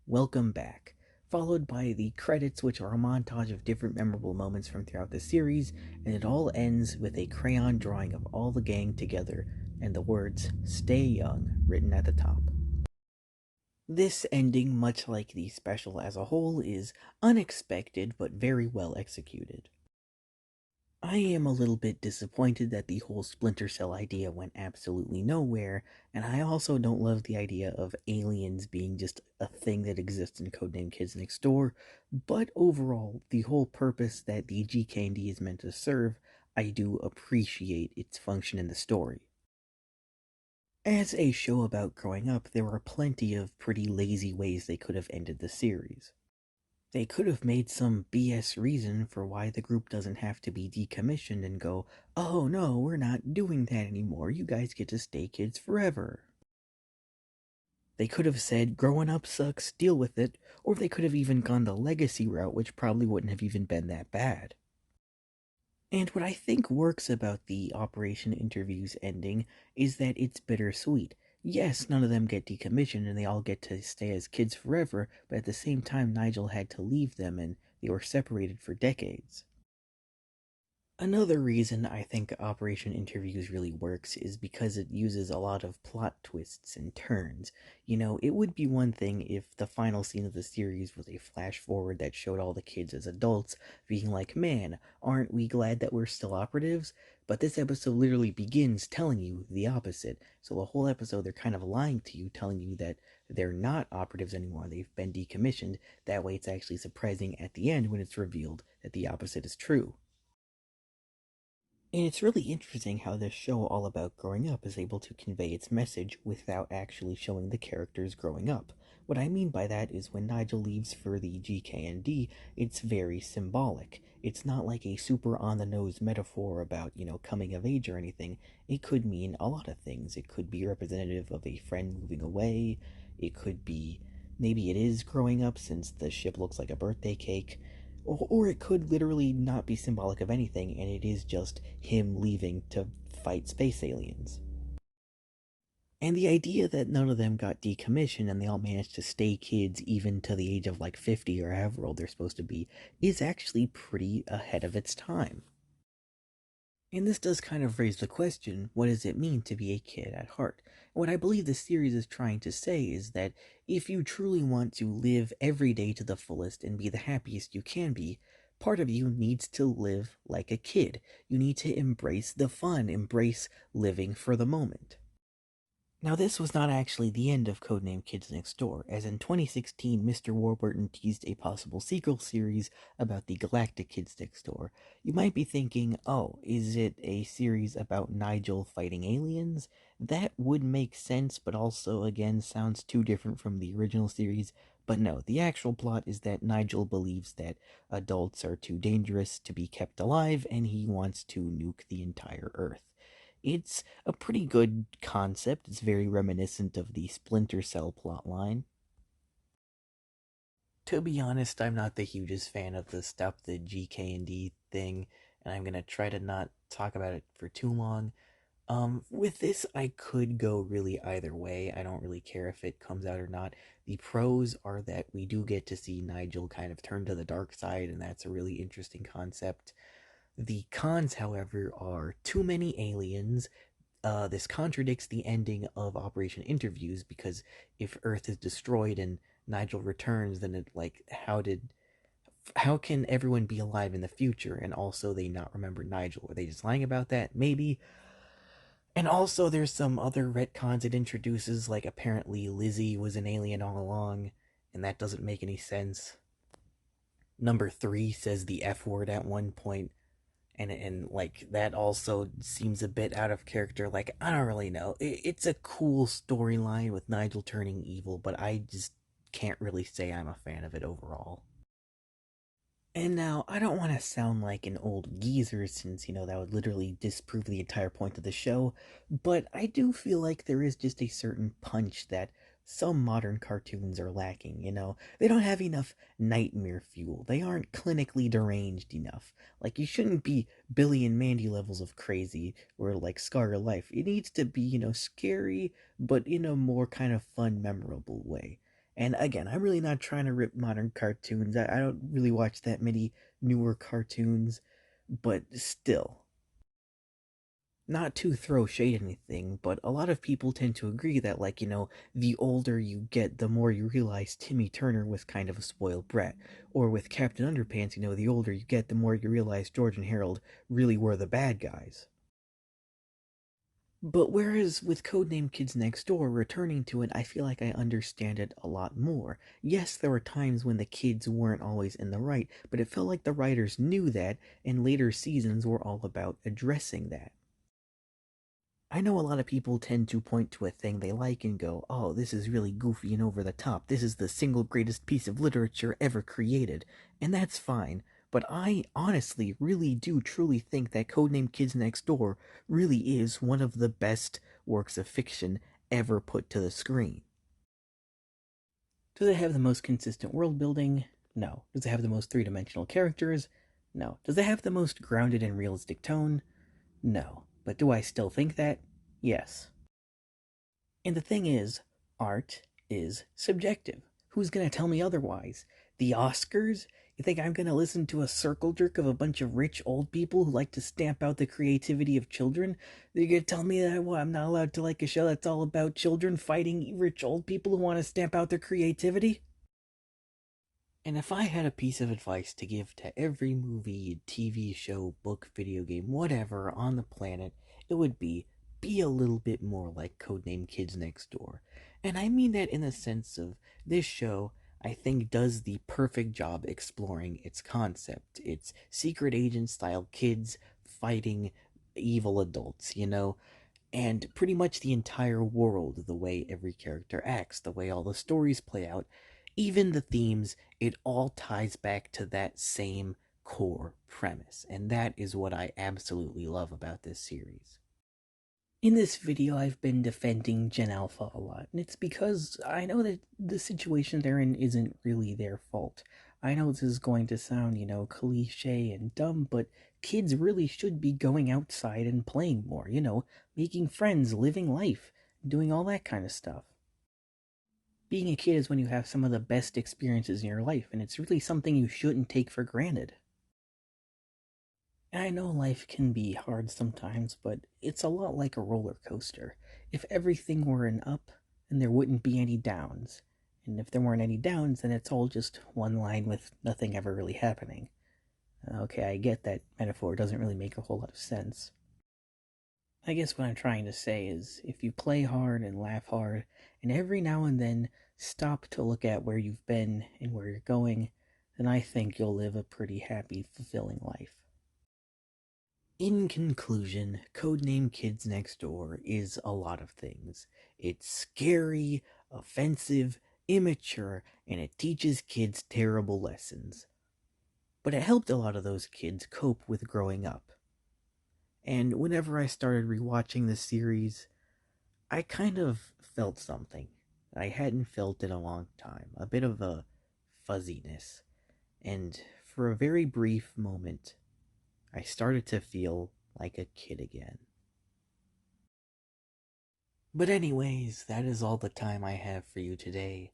welcome back, followed by the credits, which are a montage of different memorable moments from throughout the series, and it all ends with a crayon drawing of all the gang together and the words, Stay Young, written at the top. This ending, much like the special as a whole, is unexpected but very well executed. I am a little bit disappointed that the whole Splinter Cell idea went absolutely nowhere, and I also don't love the idea of aliens being just a thing that exists in Codename Kids Next Door, but overall, the whole purpose that the GKND is meant to serve, I do appreciate its function in the story. As a show about growing up, there were plenty of pretty lazy ways they could have ended the series. They could have made some BS reason for why the group doesn't have to be decommissioned and go, oh no, we're not doing that anymore, you guys get to stay kids forever. They could have said, growing up sucks, deal with it, or they could have even gone the legacy route, which probably wouldn't have even been that bad. And what I think works about the Operation Interviews ending is that it's bittersweet. Yes, none of them get decommissioned and they all get to stay as kids forever, but at the same time, Nigel had to leave them and they were separated for decades. Another reason I think Operation Interviews really works is because it uses a lot of plot twists and turns. It would be one thing if the final scene of the series was a flash forward that showed all the kids as adults being like, man, aren't we glad that we're still operatives? But this episode literally begins telling you the opposite. So the whole episode, they're kind of lying to you, telling you that they're not operatives anymore. They've been decommissioned. That way, it's actually surprising at the end when it's revealed that the opposite is true. And it's really interesting how this show all about growing up is able to convey its message without actually showing the characters growing up. What I mean by that is when Nigel leaves for the GKND, it's very symbolic. It's not like a super on the nose metaphor about, coming of age or anything. It could mean a lot of things. It could be representative of a friend moving away. It could be maybe it is growing up since the ship looks like a birthday cake. Or it could literally not be symbolic of anything, and it is just him leaving to fight space aliens. And the idea that none of them got decommissioned and they all managed to stay kids even to the age of like 50 or however old they're supposed to be is actually pretty ahead of its time. And this does kind of raise the question, what does it mean to be a kid at heart? And what I believe this series is trying to say is that if you truly want to live every day to the fullest and be the happiest you can be, part of you needs to live like a kid. You need to embrace the fun, embrace living for the moment. Now, this was not actually the end of Codename Kids Next Door, as in 2016, Mr. Warburton teased a possible sequel series about the Galactic Kids Next Door. You might be thinking, oh, is it a series about Nigel fighting aliens? That would make sense, but also, again, sounds too different from the original series. But no, the actual plot is that Nigel believes that adults are too dangerous to be kept alive, and he wants to nuke the entire Earth. It's a pretty good concept. It's very reminiscent of the Splinter Cell plotline. To be honest, I'm not the hugest fan of the Stop the GK&D thing, and I'm gonna try to not talk about it for too long. With this, I could go really either way. I don't really care if it comes out or not. The pros are that we do get to see Nigel kind of turn to the dark side, and that's a really interesting concept. The cons, however, are too many aliens. This contradicts the ending of Operation Interviews because if Earth is destroyed and Nigel returns, then how can everyone be alive in the future and also they not remember Nigel? Are they just lying about that? Maybe. And also, there's some other retcons it introduces, like apparently Lizzie was an alien all along, and that doesn't make any sense. Number three says the F word at one point, and like that also seems a bit out of character. Like I don't really know. It's a cool storyline with Nigel turning evil, but I just can't really say I'm a fan of it overall. And now, I don't want to sound like an old geezer since, that would literally disprove the entire point of the show, but I do feel like there is just a certain punch that some modern cartoons are lacking, They don't have enough nightmare fuel. They aren't clinically deranged enough. Like, you shouldn't be Billy and Mandy levels of crazy or like scar your life. It needs to be, scary, but in a more kind of fun, memorable way. And again, I'm really not trying to rip modern cartoons. I don't really watch that many newer cartoons, but still, not to throw shade at anything, but a lot of people tend to agree that, like, the older you get, the more you realize Timmy Turner was kind of a spoiled brat. Or with Captain Underpants, the older you get, the more you realize George and Harold really were the bad guys. But whereas with Codename Kids Next Door, returning to it, I feel like I understand it a lot more. Yes, there were times when the kids weren't always in the right, but it felt like the writers knew that, and later seasons were all about addressing that. I know a lot of people tend to point to a thing they like and go, oh, this is really goofy and over the top. This is the single greatest piece of literature ever created. And that's fine. But I honestly really do truly think that Codename Kids Next Door really is one of the best works of fiction ever put to the screen. Does it have the most consistent world building? No. Does it have the most three-dimensional characters? No. Does it have the most grounded and realistic tone? No. But do I still think that? Yes. And the thing is, art is subjective. Who's going to tell me otherwise? The Oscars? You think I'm gonna listen to a circle jerk of a bunch of rich old people who like to stamp out the creativity of children? You're gonna tell me that I'm not allowed to like a show that's all about children fighting rich old people who want to stamp out their creativity? And if I had a piece of advice to give to every movie, TV show, book, video game, whatever on the planet, it would be a little bit more like Codename Kids Next Door. And I mean that in the sense of this show, I think, does the perfect job exploring its concept. It's secret agent style kids fighting evil adults, and pretty much the entire world, the way every character acts, the way all the stories play out, even the themes, it all ties back to that same core premise. And that is what I absolutely love about this series. In this video, I've been defending Gen Alpha a lot, and it's because I know that the situation they're in isn't really their fault. I know this is going to sound, cliche and dumb, but kids really should be going outside and playing more, making friends, living life, doing all that kind of stuff. Being a kid is when you have some of the best experiences in your life, and it's really something you shouldn't take for granted. And I know life can be hard sometimes, but it's a lot like a roller coaster. If everything were an up, then there wouldn't be any downs. And if there weren't any downs, then it's all just one line with nothing ever really happening. Okay, I get that metaphor doesn't really make a whole lot of sense. I guess what I'm trying to say is if you play hard and laugh hard, and every now and then stop to look at where you've been and where you're going, then I think you'll live a pretty happy, fulfilling life. In conclusion, Codename Kids Next Door is a lot of things. It's scary, offensive, immature, and it teaches kids terrible lessons. But it helped a lot of those kids cope with growing up. And whenever I started rewatching the series, I kind of felt something I hadn't felt in a long time. A bit of a fuzziness. And for a very brief moment, I started to feel like a kid again. But, anyways, that is all the time I have for you today.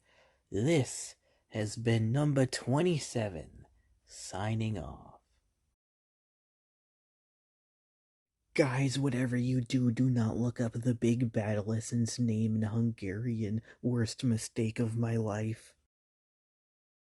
This has been number 27, signing off. Guys, whatever you do, do not look up the big bad lesson's name in Hungarian. Worst mistake of my life.